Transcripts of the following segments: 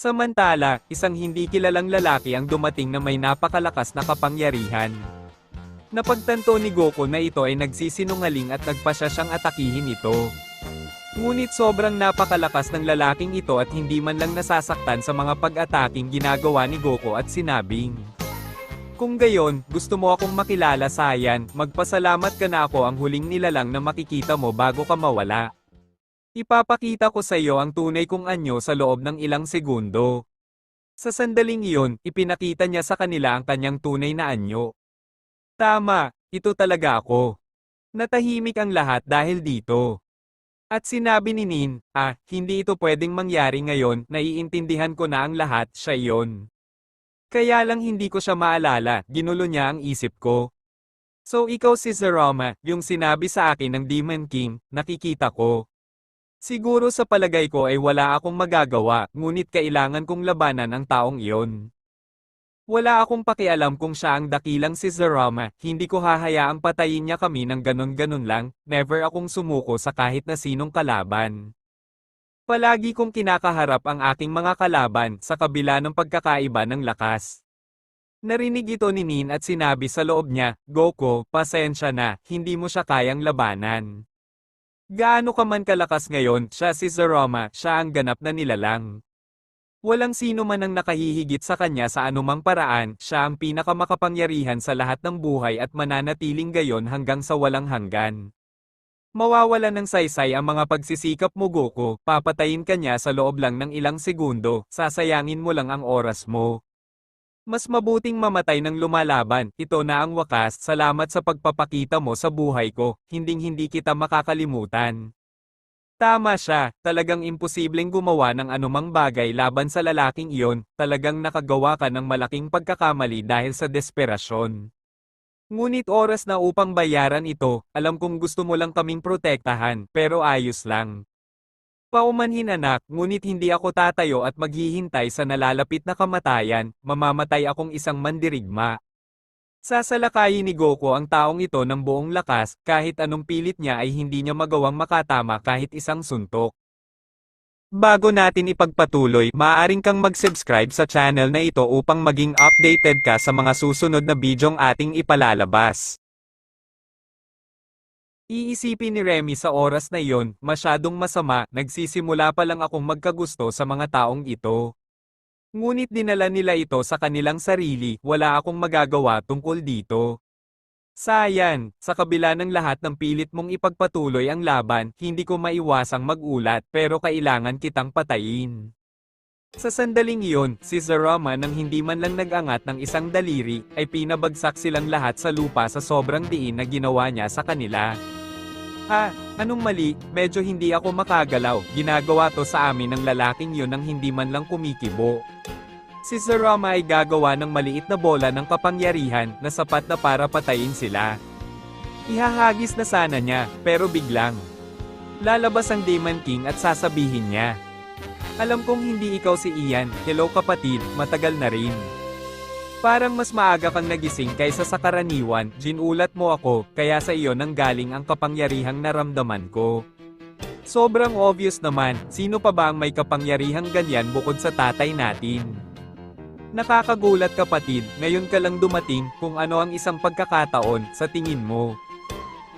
Samantala, isang hindi kilalang lalaki ang dumating na may napakalakas na kapangyarihan. Napagtanto ni Goku na ito ay nagsisinungaling at nagpasya siyang atakihin ito. Ngunit sobrang napakalakas ng lalaking ito at hindi man lang nasasaktan sa mga pag-ataking ginagawa ni Goku at sinabing, "Kung gayon, gusto mo akong makilala Saiyan, magpasalamat ka na ako ang huling nilalang na makikita mo bago ka mawala. Ipapakita ko sa iyo ang tunay kong anyo sa loob ng ilang segundo." Sa sandaling iyon, ipinakita niya sa kanila ang kanyang tunay na anyo. Tama, ito talaga ako. Natahimik ang lahat dahil dito. At sinabi ni Nin, hindi ito pwedeng mangyari ngayon, naiintindihan ko na ang lahat, siya iyon. Kaya lang hindi ko siya maalala, ginulo niya ang isip ko. So ikaw si Zeroma, yung sinabi sa akin ng Demon King, nakikita ko. Siguro sa palagay ko ay wala akong magagawa, ngunit kailangan kong labanan ang taong iyon. Wala akong pakialam kung siya ang dakilang si Zeroma, hindi ko hahayaang patayin niya kami ng ganon-ganon lang, never akong sumuko sa kahit na sinong kalaban. Palagi kong kinakaharap ang aking mga kalaban sa kabila ng pagkakaiba ng lakas. Narinig ito ni Nin at sinabi sa loob niya, "Goku, pasensya na, hindi mo siya kayang labanan. Gaano ka man kalakas ngayon, siya si Zeroma, siya ang ganap na nilalang. Walang sino man ang nakahihigit sa kanya sa anumang paraan, siya ang pinakamakapangyarihan sa lahat ng buhay at mananatiling gayon hanggang sa walang hanggan. Mawawala ng saysay ang mga pagsisikap mo Goku, papatayin ka niya sa loob lang ng ilang segundo, sasayangin mo lang ang oras mo. Mas mabuting mamatay ng lumalaban, ito na ang wakas, salamat sa pagpapakita mo sa buhay ko, hinding-hindi kita makakalimutan." Tama siya, talagang imposibleng gumawa ng anumang bagay laban sa lalaking iyon, talagang nakagawa ka ng malaking pagkakamali dahil sa desperasyon. Ngunit oras na upang bayaran ito, alam kong gusto mo lang kaming protektahan, pero ayos lang. Paumanhin anak, ngunit hindi ako tatayo at maghihintay sa nalalapit na kamatayan, mamamatay akong isang mandirigma. Sasalakayin ni Goku ang taong ito ng buong lakas, kahit anong pilit niya ay hindi niya magawang makatama kahit isang suntok. Bago natin ipagpatuloy, maaaring kang mag-subscribe sa channel na ito upang maging updated ka sa mga susunod na bidyong ating ipalalabas. Iisipin ni Remy sa oras na iyon, masyadong masama, nagsisimula pa lang akong magkagusto sa mga taong ito. Ngunit dinala nila ito sa kanilang sarili, wala akong magagawa tungkol dito. Sayan, sa kabila ng lahat ng pilit mong ipagpatuloy ang laban, hindi ko maiwasang magulat pero kailangan kitang patayin. Sa sandaling iyon, si Zeroma nang hindi man lang nag-angat ng isang daliri, ay pinabagsak silang lahat sa lupa sa sobrang diin na ginawa niya sa kanila. Anong mali, medyo hindi ako makagalaw, ginagawa to sa amin ng lalaking yun nang hindi man lang kumikibo. Si Zeroma ay gagawa ng maliit na bola ng kapangyarihan na sapat na para patayin sila. Ihahagis na sana niya, pero biglang lalabas ang Demon King at sasabihin niya, "Alam kong hindi ikaw si Ian, hello kapatid, matagal na rin. Parang mas maaga kang nagising kaysa sa karaniwan, ginulat mo ako, kaya sa iyo nang galing ang kapangyarihang naramdaman ko." Sobrang obvious naman, sino pa ba ang may kapangyarihang ganyan bukod sa tatay natin? Nakakagulat kapatid, ngayon ka lang dumating, kung ano ang isang pagkakataon, sa tingin mo.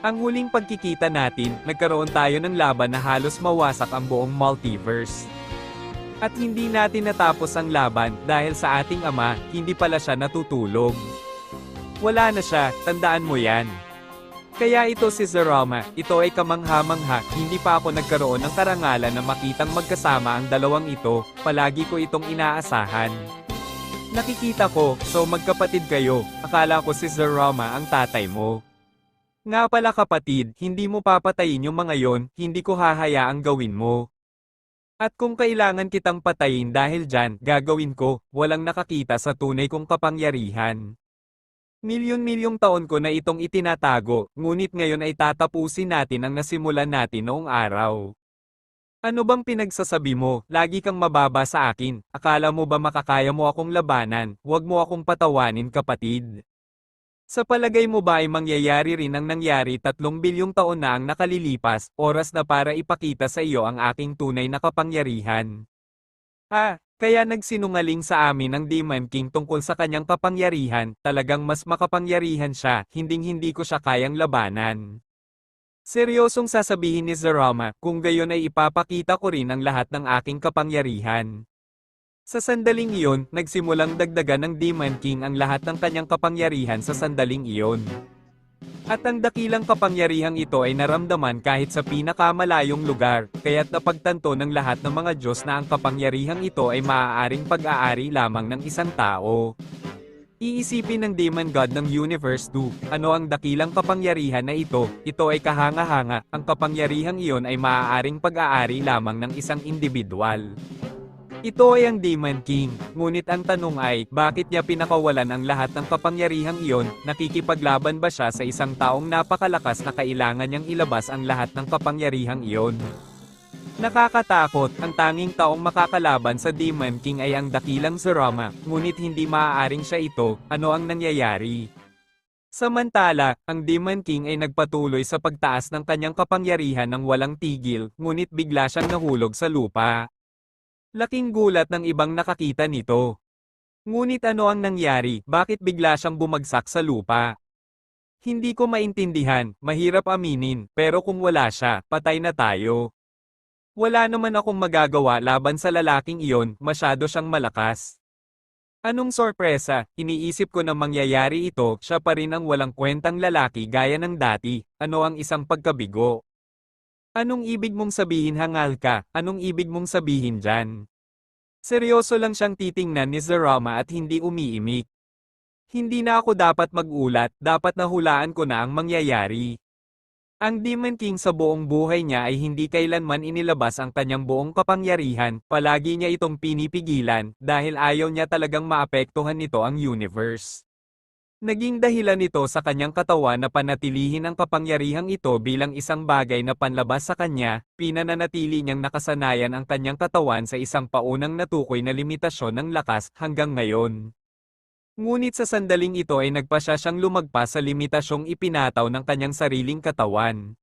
Ang huling pagkikita natin, nagkaroon tayo ng laban na halos mawasak ang buong multiverse. At hindi natin natapos ang laban dahil sa ating ama, hindi pala siya natutulog. Wala na siya, tandaan mo yan. Kaya ito si Zeroma, ito ay kamangha-mangha, hindi pa ako nagkaroon ng karangalan na makitang magkasama ang dalawang ito, palagi ko itong inaasahan. Nakikita ko, so magkapatid kayo, akala ko si Zeroma ang tatay mo. Nga pala kapatid, hindi mo papatayin yung mga yon, hindi ko hahayaang gawin mo. At kung kailangan kitang patayin dahil dyan, gagawin ko, walang nakakita sa tunay kong kapangyarihan. Milyon-milyong taon ko na itong itinatago, ngunit ngayon ay tatapusin natin ang nasimulan natin noong araw. Ano bang pinagsasabi mo? Lagi kang mababa sa akin, akala mo ba makakaya mo akong labanan, huwag mo akong patawanin kapatid. Sa palagay mo ba ay mangyayari rin ang nangyari 3 bilyong taon na ang nakalilipas, oras na para ipakita sa iyo ang aking tunay na kapangyarihan? Kaya nagsinungaling sa amin ang Demon King tungkol sa kanyang kapangyarihan, talagang mas makapangyarihan siya, hinding-hindi ko siya kayang labanan. Seryosong sasabihin ni Zarama, kung gayon ay ipapakita ko rin ang lahat ng aking kapangyarihan. Sa sandaling iyon, nagsimulang dagdagan ng Demon King ang lahat ng kanyang kapangyarihan sa sandaling iyon. At ang dakilang kapangyarihang ito ay naramdaman kahit sa pinakamalayong lugar, kaya't napagtanto ng lahat ng mga Diyos na ang kapangyarihang ito ay maaaring pag-aari lamang ng isang tao. Iisipin ng Demon God ng Universe 2, ano ang dakilang kapangyarihan na ito? Ito ay kahanga-hanga, ang kapangyarihang iyon ay maaaring pag-aari lamang ng isang individual. Ito ay ang Demon King, ngunit ang tanong ay, bakit niya pinakawalan ang lahat ng kapangyarihang iyon? Nakikipaglaban ba siya sa isang taong napakalakas na kailangan niyang ilabas ang lahat ng kapangyarihang iyon? Nakakatakot, ang tanging taong makakalaban sa Demon King ay ang dakilang Zarama, ngunit hindi maaaring siya ito, ano ang nangyayari? Samantala, ang Demon King ay nagpatuloy sa pagtaas ng kanyang kapangyarihan ng walang tigil, ngunit bigla siyang nahulog sa lupa. Laking gulat ng ibang nakakita nito. Ngunit ano ang nangyari, bakit bigla siyang bumagsak sa lupa? Hindi ko maintindihan, mahirap aminin, pero kung wala siya, patay na tayo. Wala naman akong magagawa laban sa lalaking iyon, masyado siyang malakas. Anong sorpresa, iniisip ko na mangyayari ito, siya pa rin ang walang kwentang lalaki gaya ng dati, ano ang isang pagkabigo? Anong ibig mong sabihin hangal ka? Anong ibig mong sabihin dyan? Seryoso lang siyang titingnan ni Zarama at hindi umiimik. Hindi na ako dapat magulat, dapat nahulaan ko na ang mangyayari. Ang Demon King sa buong buhay niya ay hindi kailanman inilabas ang kanyang buong kapangyarihan, palagi niya itong pinipigilan, dahil ayaw niya talagang maapektuhan nito ang universe. Naging dahilan nito sa kanyang katawan na panatilihin ang kapangyarihang ito bilang isang bagay na panlabas sa kanya, pinananatili niyang nakasanayan ang kanyang katawan sa isang paunang natukoy na limitasyon ng lakas hanggang ngayon. Ngunit sa sandaling ito ay nagpasya siyang lumagpas sa limitasyong ipinataw ng kanyang sariling katawan.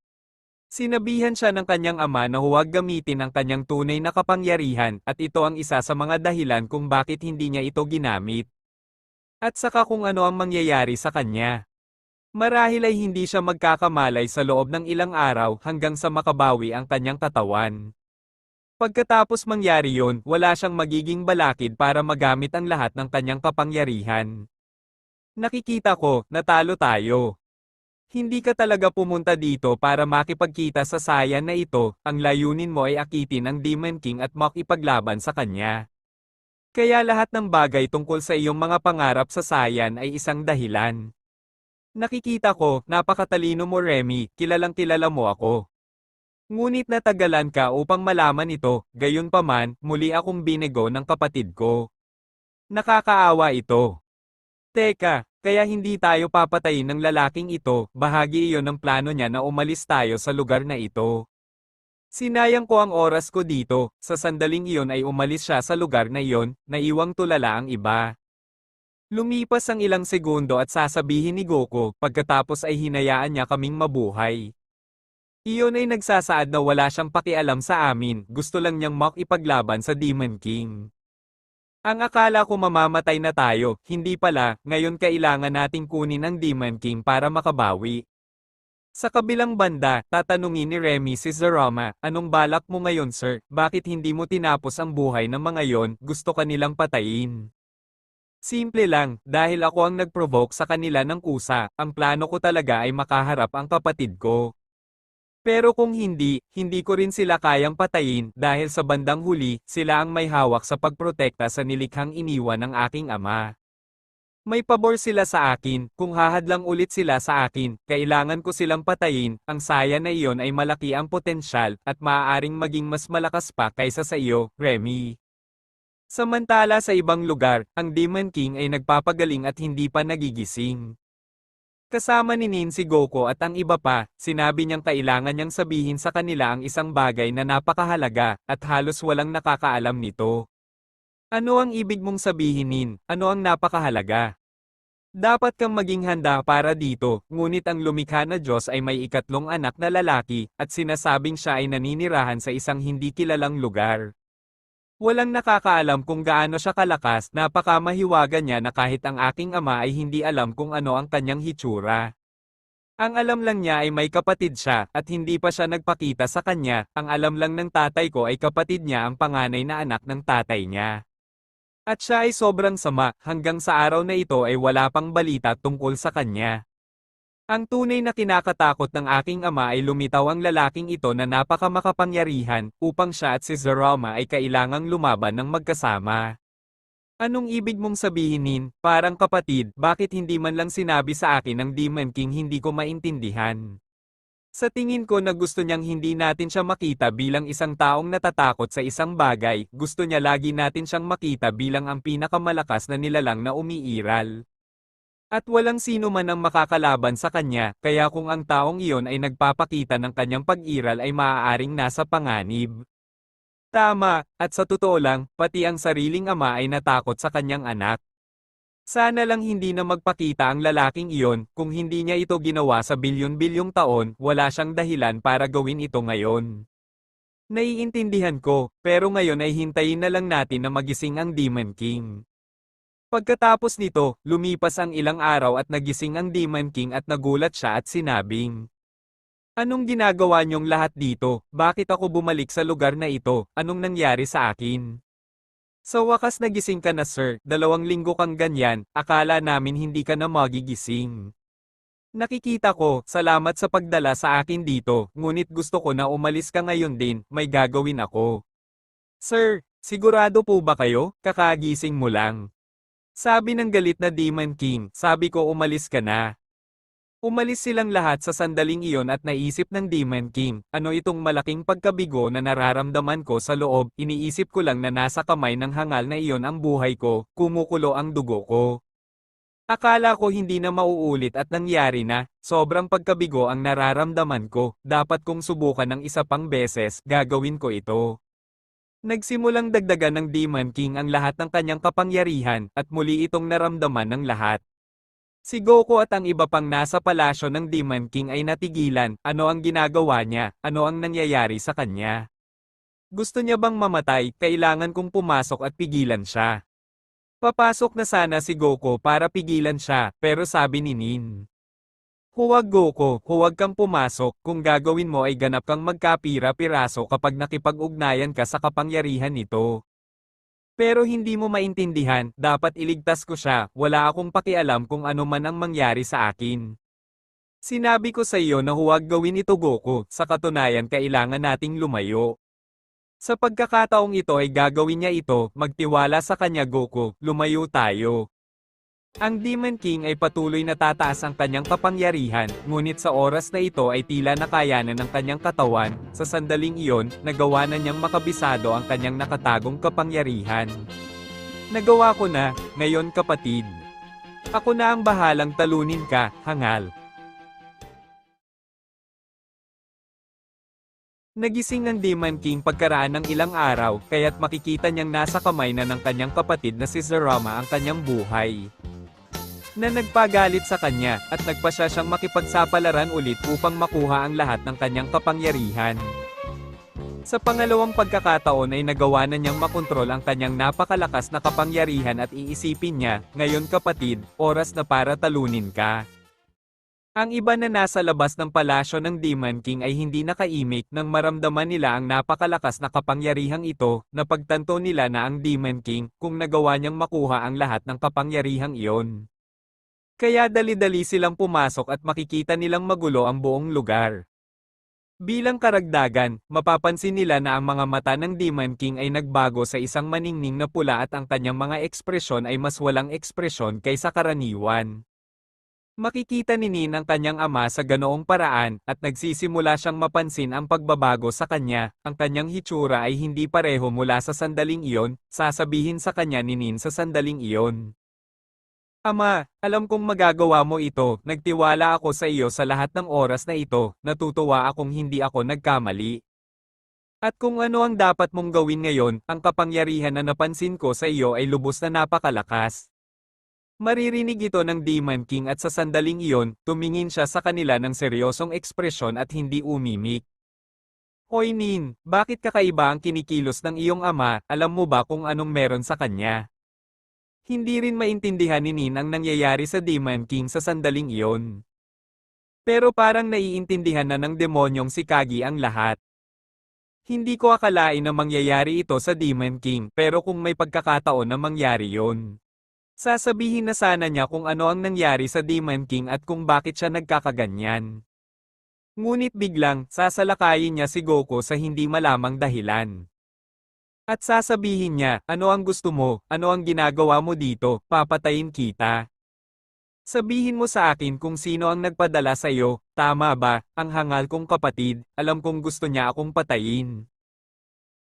Sinabihan siya ng kanyang ama na huwag gamitin ang kanyang tunay na kapangyarihan at ito ang isa sa mga dahilan kung bakit hindi niya ito ginamit. At saka kung ano ang mangyayari sa kanya. Marahil ay hindi siya magkakamalay sa loob ng ilang araw hanggang sa makabawi ang kanyang katawan. Pagkatapos mangyari yon, wala siyang magiging balakid para magamit ang lahat ng kanyang kapangyarihan. Nakikita ko, natalo tayo. Hindi ka talaga pumunta dito para makipagkita sa sayan na ito, ang layunin mo ay akitin ang Demon King at makipaglaban sa kanya. Kaya lahat ng bagay tungkol sa iyong mga pangarap sa sayan ay isang dahilan. Nakikita ko, napakatalino mo Remy, kilalang kilala mo ako. Ngunit natagalan ka upang malaman ito, gayunpaman, muli akong binego ng kapatid ko. Nakakaawa ito. Teka, kaya hindi tayo papatayin ng lalaking ito, bahagi iyon ng plano niya na umalis tayo sa lugar na ito. Sinayang ko ang oras ko dito, sa sandaling iyon ay umalis siya sa lugar na iyon, naiwang tulala ang iba. Lumipas ang ilang segundo at sasabihin ni Goku, pagkatapos ay hinayaan niya kaming mabuhay. Iyon ay nagsasaad na wala siyang pakialam sa amin, gusto lang niyang makipaglaban sa Demon King. Ang akala ko mamamatay na tayo, hindi pala, ngayon kailangan nating kunin ang Demon King para makabawi. Sa kabilang banda, tatanungin ni Remy si Zarama, anong balak mo ngayon sir, bakit hindi mo tinapos ang buhay ng mga yon, gusto ka nilang patayin? Simple lang, dahil ako ang nag-provoke sa kanila ng kusa, ang plano ko talaga ay makaharap ang kapatid ko. Pero kung hindi, hindi ko rin sila kayang patayin, dahil sa bandang huli, sila ang may hawak sa pagprotekta sa nilikhang iniwan ng aking ama. May pabor sila sa akin, kung hahadlang ulit sila sa akin, kailangan ko silang patayin, ang saya na iyon ay malaki ang potensyal, at maaaring maging mas malakas pa kaysa sa iyo, Remy. Samantala sa ibang lugar, ang Demon King ay nagpapagaling at hindi pa nagigising. Kasama ni Nin si Goku at ang iba pa, sinabi niyang kailangan niyang sabihin sa kanila ang isang bagay na napakahalaga, at halos walang nakakaalam nito. Ano ang ibig mong sabihin Nin? Ano ang napakahalaga? Dapat kang maging handa para dito, ngunit ang lumikha na Diyos ay may ikatlong anak na lalaki, at sinasabing siya ay naninirahan sa isang hindi kilalang lugar. Walang nakakaalam kung gaano siya kalakas, napakamahiwaga niya na kahit ang aking ama ay hindi alam kung ano ang kanyang hitsura. Ang alam lang niya ay may kapatid siya, at hindi pa siya nagpakita sa kanya. Ang alam lang ng tatay ko ay kapatid niya ang panganay na anak ng tatay niya. At siya ay sobrang sama, hanggang sa araw na ito ay wala pang balita tungkol sa kanya. Ang tunay na kinakatakot ng aking ama ay lumitaw ang lalaking ito na napakamakapangyarihan, upang siya at si Zeroma ay kailangang lumaban ng magkasama. Anong ibig mong sabihin, Nin? Parang kapatid, bakit hindi man lang sinabi sa akin ng Demon King, hindi ko maintindihan. Sa tingin ko na gusto niyang hindi natin siya makita bilang isang taong natatakot sa isang bagay, gusto niya lagi natin siyang makita bilang ang pinakamalakas na nilalang na umiiral. At walang sino man ang makakalaban sa kanya, kaya kung ang taong iyon ay nagpapakita ng kanyang pag-iral ay maaaring nasa panganib. Tama, at sa totoo lang, pati ang sariling ama ay natakot sa kanyang anak. Sana lang hindi na magpakita ang lalaking iyon, kung hindi niya ito ginawa sa bilyon-bilyong taon, wala siyang dahilan para gawin ito ngayon. Naiintindihan ko, pero ngayon ay hintayin na lang natin na magising ang Demon King. Pagkatapos nito, lumipas ang ilang araw at nagising ang Demon King at nagulat siya at sinabing, "Anong ginagawa niyong lahat dito? Bakit ako bumalik sa lugar na ito? Anong nangyari sa akin?" "Sa wakas nagising ka na, sir. 2 linggo kang ganyan, akala namin hindi ka na magigising." "Nakikita ko, salamat sa pagdala sa akin dito, ngunit gusto ko na umalis ka ngayon din, may gagawin ako." "Sir, sigurado po ba kayo? Kakagising mo lang." Sabi ng galit na Demon King, "Sabi ko umalis ka na." Umalis silang lahat sa sandaling iyon at naisip ng Demon King, ano itong malaking pagkabigo na nararamdaman ko sa loob, iniisip ko lang na nasa kamay ng hangal na iyon ang buhay ko, kumukulo ang dugo ko. Akala ko hindi na mauulit at nangyari na, sobrang pagkabigo ang nararamdaman ko, dapat kong subukan ng isa pang beses, gagawin ko ito. Nagsimulang dagdagan ng Demon King ang lahat ng kanyang kapangyarihan, at muli itong naramdaman ng lahat. Si Goku at ang iba pang nasa palasyo ng Demon King ay natigilan, ano ang ginagawa niya, ano ang nangyayari sa kanya. Gusto niya bang mamatay, kailangan kong pumasok at pigilan siya. Papasok na sana si Goku para pigilan siya, pero sabi ni Nin, "Huwag Goku, huwag kang pumasok, kung gagawin mo ay ganap kang magkapira-piraso kapag nakipag-ugnayan ka sa kapangyarihan nito. Pero hindi mo maintindihan, dapat iligtas ko siya, wala akong pakialam kung ano man ang mangyari sa akin. Sinabi ko sa iyo na huwag gawin ito Goku, sa katunayan kailangan nating lumayo. Sa pagkakataong ito ay gagawin niya ito, magtiwala sa kanya Goku, lumayo tayo." Ang Demon King ay patuloy na tataas ang kanyang kapangyarihan, ngunit sa oras na ito ay tila nakayanan ng kanyang katawan, sa sandaling iyon, nagawa na niyang makabisado ang kanyang nakatagong kapangyarihan. "Nagawa ko na, ngayon kapatid. Ako na ang bahalang talunin ka, hangal." Nagising ang Demon King pagkaraan ng ilang araw, kaya't makikita niyang nasa kamay na ng kanyang kapatid na si Zeroma ang kanyang buhay. Na nagpagalit sa kanya, at nagpasya siyang makipagsapalaran ulit upang makuha ang lahat ng kanyang kapangyarihan. Sa pangalawang pagkakataon ay nagawa na niyang makontrol ang kanyang napakalakas na kapangyarihan at iisipin niya, "Ngayon kapatid, oras na para talunin ka." Ang iba na nasa labas ng palasyo ng Demon King ay hindi nakaimik nang maramdaman nila ang napakalakas na kapangyarihang ito, napagtanto nila na ang Demon King, kung nagawa niyang makuha ang lahat ng kapangyarihang iyon. Kaya dali-dali silang pumasok at makikita nilang magulo ang buong lugar. Bilang karagdagan, mapapansin nila na ang mga mata ng Demon King ay nagbago sa isang maningning na pula at ang kanyang mga ekspresyon ay mas walang ekspresyon kaysa karaniwan. Makikita ni Nin ang kanyang ama sa ganoong paraan, at nagsisimula siyang mapansin ang pagbabago sa kanya, ang kanyang hitsura ay hindi pareho mula sa sandaling iyon, sasabihin sa kanya ni Nin sa sandaling iyon. "Ama, alam kong magagawa mo ito, nagtiwala ako sa iyo sa lahat ng oras na ito, natutuwa akong hindi ako nagkamali. At kung ano ang dapat mong gawin ngayon, ang kapangyarihan na napansin ko sa iyo ay lubos na napakalakas." Maririnig ito ng Demon King at sa sandaling iyon, tumingin siya sa kanila ng seryosong ekspresyon at hindi umimik. Hoy Nin, bakit kakaiba ang kinikilos ng iyong ama, alam mo ba kung anong meron sa kanya? Hindi rin maintindihan ni Nin ang nangyayari sa Demon King sa sandaling iyon. Pero parang naiintindihan na ng demonyong si Kagi ang lahat. Hindi ko akalain na mangyayari ito sa Demon King, pero kung may pagkakataon na mangyari yon, sasabihin na sana niya kung ano ang nangyari sa Demon King at kung bakit siya nagkakaganyan. Ngunit biglang, sasalakayin niya si Goku sa hindi malamang dahilan. At sasabihin niya, ano ang gusto mo, ano ang ginagawa mo dito, papatayin kita. Sabihin mo sa akin kung sino ang nagpadala sa iyo, tama ba, ang hangal kong kapatid, alam kong gusto niya akong patayin.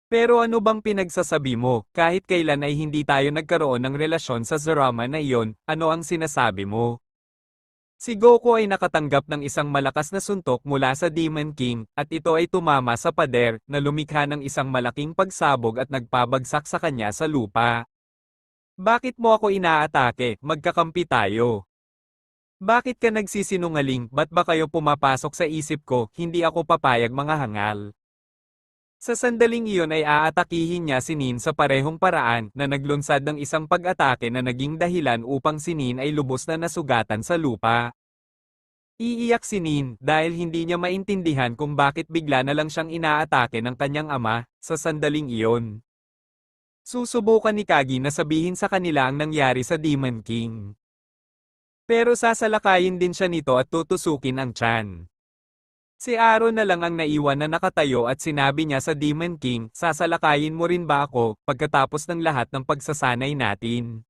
Pero ano bang pinagsasabi mo, kahit kailan ay hindi tayo nagkaroon ng relasyon sa Zerama na iyon, ano ang sinasabi mo? Si Goku ay nakatanggap ng isang malakas na suntok mula sa Demon King, at ito ay tumama sa pader, na lumikha ng isang malaking pagsabog at nagpabagsak sa kanya sa lupa. Bakit mo ako inaatake, magkakampi tayo? Bakit ka nagsisinungaling, ba't ba kayo pumapasok sa isip ko, hindi ako papayag mga hangal? Sa sandaling iyon ay aatakihin niya si Nin sa parehong paraan na naglunsad ng isang pag-atake na naging dahilan upang si Nin ay lubos na nasugatan sa lupa. Iiyak si Nin dahil hindi niya maintindihan kung bakit bigla na lang siyang inaatake ng kanyang ama sa sandaling iyon. Susubukan ni Kagi na sabihin sa kanila ang nangyari sa Demon King. Pero sasalakayin din siya nito at tutusukin ang tiyan. Si Aro na lang ang naiwan na nakatayo at sinabi niya sa Demon King, sasalakayin mo rin ba ako, pagkatapos ng lahat ng pagsasanay natin?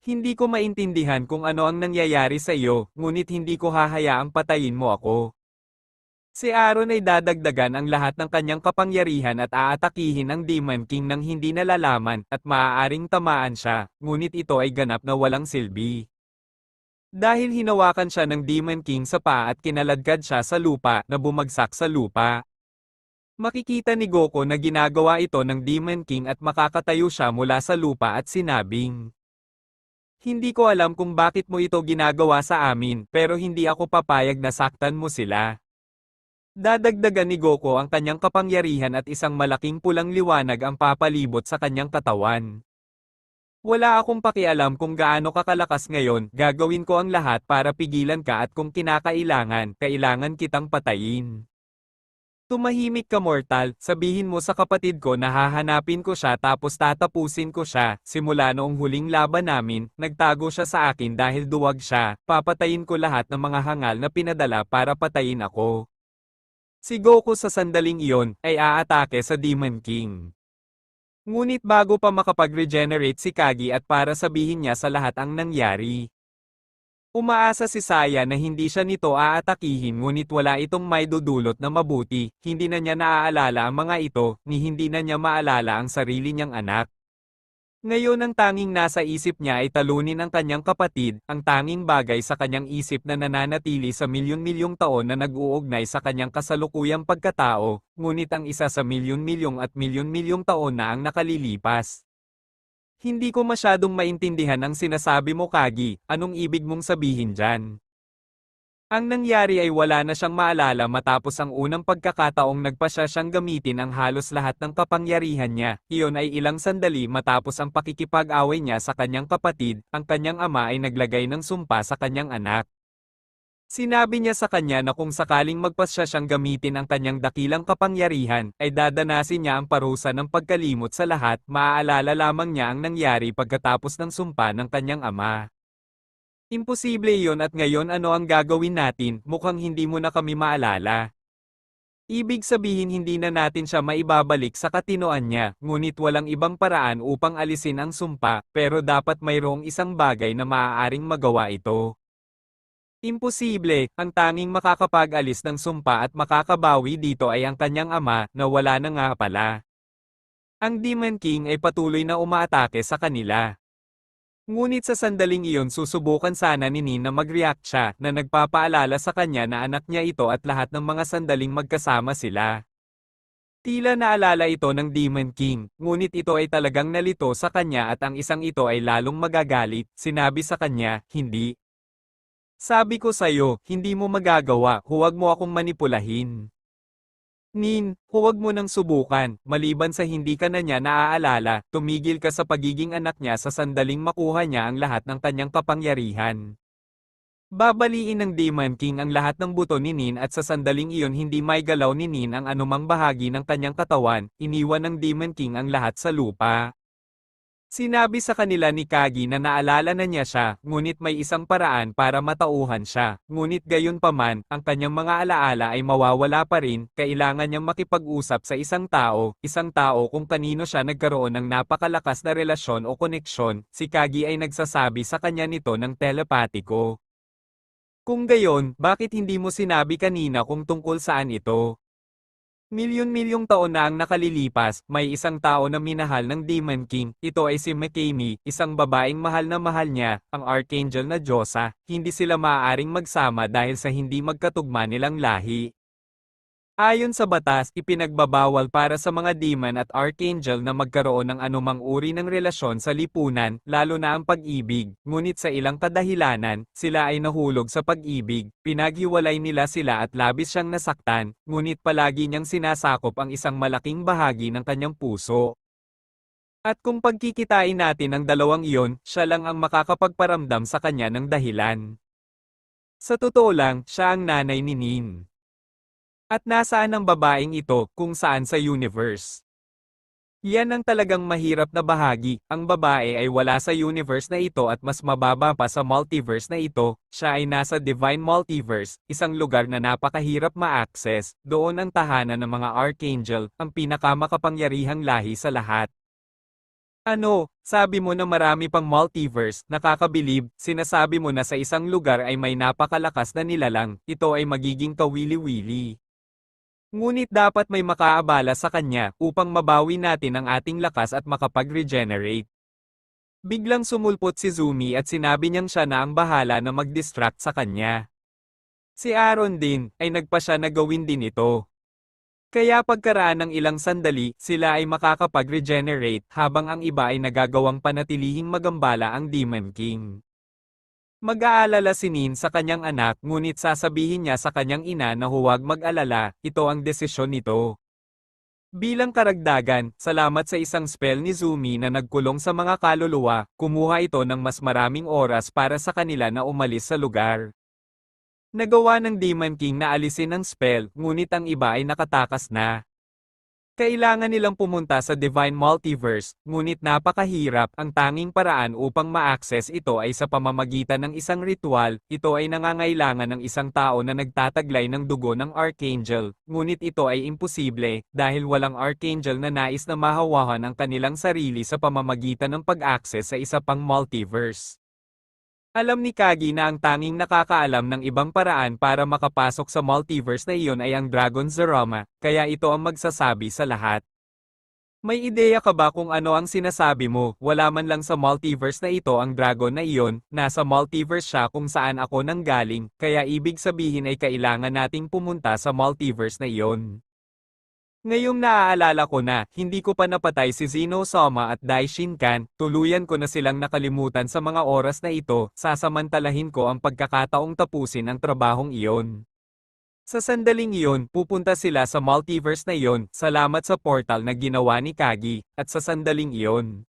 Hindi ko maintindihan kung ano ang nangyayari sa iyo, ngunit hindi ko hahayaang patayin mo ako. Si Aaron ay dadagdagan ang lahat ng kanyang kapangyarihan at aatakihin ang Demon King nang hindi nalalaman at maaaring tamaan siya, ngunit ito ay ganap na walang silbi. Dahil hinawakan siya ng Demon King sa paa at kinaladkad siya sa lupa na bumagsak sa lupa. Makikita ni Goku na ginagawa ito ng Demon King at makakatayo siya mula sa lupa at sinabing, hindi ko alam kung bakit mo ito ginagawa sa amin, pero hindi ako papayag na saktan mo sila. Dadagdagan ni Goku ang kanyang kapangyarihan at isang malaking pulang liwanag ang papalibot sa kanyang katawan. Wala akong pakialam kung gaano kakalakas ngayon, gagawin ko ang lahat para pigilan ka at kung kinakailangan, kailangan kitang patayin. Tumahimik ka mortal, sabihin mo sa kapatid ko na hahanapin ko siya tapos tatapusin ko siya, simula noong huling laban namin, nagtago siya sa akin dahil duwag siya, papatayin ko lahat ng mga hangal na pinadala para patayin ako. Si Goku sa sandaling iyon, ay aatake sa Demon King. Ngunit bago pa makapag-regenerate si Kagi at para sabihin niya sa lahat ang nangyari. Umaasa si Saya na hindi siya nito aatakihin ngunit wala itong maidudulot na mabuti, hindi na niya naaalala ang mga ito, ni hindi na niya maalala ang sarili niyang anak. Ngayon ang tanging nasa isip niya ay talunin ang kanyang kapatid, ang tanging bagay sa kanyang isip na nananatili sa milyon-milyong taon na nag-uugnay sa kanyang kasalukuyang pagkatao, ngunit ang isa sa milyon-milyong at milyon-milyong taon na ang nakalilipas. Hindi ko masyadong maintindihan ang sinasabi mo Kagi, anong ibig mong sabihin dyan? Ang nangyari ay wala na siyang maalala matapos ang unang pagkakataong nagpasya siyang gamitin ang halos lahat ng kapangyarihan niya. Iyon ay ilang sandali matapos ang pakikipag-away niya sa kanyang kapatid, ang kanyang ama ay naglagay ng sumpa sa kanyang anak. Sinabi niya sa kanya na kung sakaling magpasya siyang gamitin ang kanyang dakilang kapangyarihan, ay dadanasin niya ang parusa ng pagkalimot sa lahat, maaalala lamang niya ang nangyari pagkatapos ng sumpa ng kanyang ama. Imposible iyon at ngayon ano ang gagawin natin, mukhang hindi mo na kami maalala. Ibig sabihin hindi na natin siya maibabalik sa katinoan niya, ngunit walang ibang paraan upang alisin ang sumpa, pero dapat mayroong isang bagay na maaaring magawa ito. Imposible, ang tanging makakapag-alis ng sumpa at makakabawi dito ay ang kanyang ama, na wala na nga pala. Ang Demon King ay patuloy na umaatake sa kanila. Ngunit sa sandaling iyon susubukan sana ni Nin na mag-react siya na nagpapaalala sa kanya na anak niya ito at lahat ng mga sandaling magkasama sila. Tila naalala ito ng Demon King, ngunit ito ay talagang nalito sa kanya at ang isang ito ay lalong magagalit, sinabi sa kanya, hindi. Sabi ko sa'yo, hindi mo magagawa, huwag mo akong manipulahin. Nin, huwag mo nang subukan, maliban sa hindi ka na niya naaalala, tumigil ka sa pagiging anak niya sa sandaling makuha niya ang lahat ng kanyang kapangyarihan. Babaliin ng Demon King ang lahat ng buto ni Nin at sa sandaling iyon hindi maigalaw ni Nin ang anumang bahagi ng kanyang katawan, iniwan ng Demon King ang lahat sa lupa. Sinabi sa kanila ni Kagi na naalala na niya siya, ngunit may isang paraan para matauhan siya. Ngunit gayunpaman, ang kanyang mga alaala ay mawawala pa rin, kailangan niyang makipag-usap sa isang tao kung kanino siya nagkaroon ng napakalakas na relasyon o koneksyon, si Kagi ay nagsasabi sa kanya nito ng telepatiko. Kung gayon, bakit hindi mo sinabi kanina kung tungkol saan ito? Milyon-milyong taon na ang nakalilipas, may isang tao na minahal ng Demon King, ito ay si Mikami, isang babaeng mahal niya, ang Archangel na Diyosa, hindi sila maaaring magsama dahil sa hindi magkatugma nilang lahi. Ayon sa batas, ipinagbabawal para sa mga demon at archangel na magkaroon ng anumang uri ng relasyon sa lipunan, lalo na ang pag-ibig, ngunit sa ilang kadahilanan, sila ay nahulog sa pag-ibig, pinaghiwalay nila sila at labis siyang nasaktan, ngunit palagi niyang sinasakop ang isang malaking bahagi ng kanyang puso. At kung pagkikitain natin ang dalawang iyon, siya lang ang makakapagparamdam sa kanya ng dahilan. Sa totoo lang, siya ang nanay ni Nin. At nasaan ang babaeng ito, kung saan sa universe? Yan ang talagang mahirap na bahagi, ang babae ay wala sa universe na ito at mas mababa pa sa multiverse na ito, siya ay nasa Divine Multiverse, isang lugar na napakahirap ma-access, doon ang tahanan ng mga archangel, ang pinakamakapangyarihang lahi sa lahat. Ano, sabi mo na marami pang multiverse, nakakabilib, sinasabi mo na sa isang lugar ay may napakalakas na nilalang, ito ay magiging kawili-wili. Ngunit dapat may makaabala sa kanya upang mabawi natin ang ating lakas at makapag-regenerate. Biglang sumulpot si Zumi at sinabi niyang siya na ang bahala na mag-distract sa kanya. Si Aaron din, ay nagpa siya na gawin din ito. Kaya pagkaraan ng ilang sandali, sila ay makakapag-regenerate habang ang iba ay nagagawang panatilihing magambala ang Demon King. Mag-aalala si Nin sa kanyang anak ngunit sasabihin niya sa kanyang ina na huwag mag-alala, ito ang desisyon nito. Bilang karagdagan, salamat sa isang spell ni Zumi na nagkulong sa mga kaluluwa, kumuha ito ng mas maraming oras para sa kanila na umalis sa lugar. Nagawa ng Demon King na alisin ang spell, ngunit ang iba ay nakatakas na. Kailangan nilang pumunta sa Divine Multiverse, ngunit napakahirap, ang tanging paraan upang ma-access ito ay sa pamamagitan ng isang ritual, ito ay nangangailangan ng isang tao na nagtataglay ng dugo ng Archangel, ngunit ito ay imposible, dahil walang Archangel na nais na mahawahan ang kanilang sarili sa pamamagitan ng pag-access sa isa pang multiverse. Alam ni Kagi na ang tanging nakakaalam ng ibang paraan para makapasok sa multiverse na iyon ay ang Dragon Zeroma, kaya ito ang magsasabi sa lahat. May ideya ka ba kung ano ang sinasabi mo? Wala man lang sa multiverse na ito ang dragon na iyon, nasa multiverse siya kung saan ako nanggaling, kaya ibig sabihin ay kailangan nating pumunta sa multiverse na iyon. Ngayong naaalala ko na, hindi ko pa napatay si Zeno Soma at Daishinkan, tuluyan ko na silang nakalimutan sa mga oras na ito, sasamantalahin ko ang pagkakataong tapusin ang trabahong iyon. Sa sandaling iyon, pupunta sila sa multiverse na iyon, salamat sa portal na ginawa ni Kagi, at sa sandaling iyon.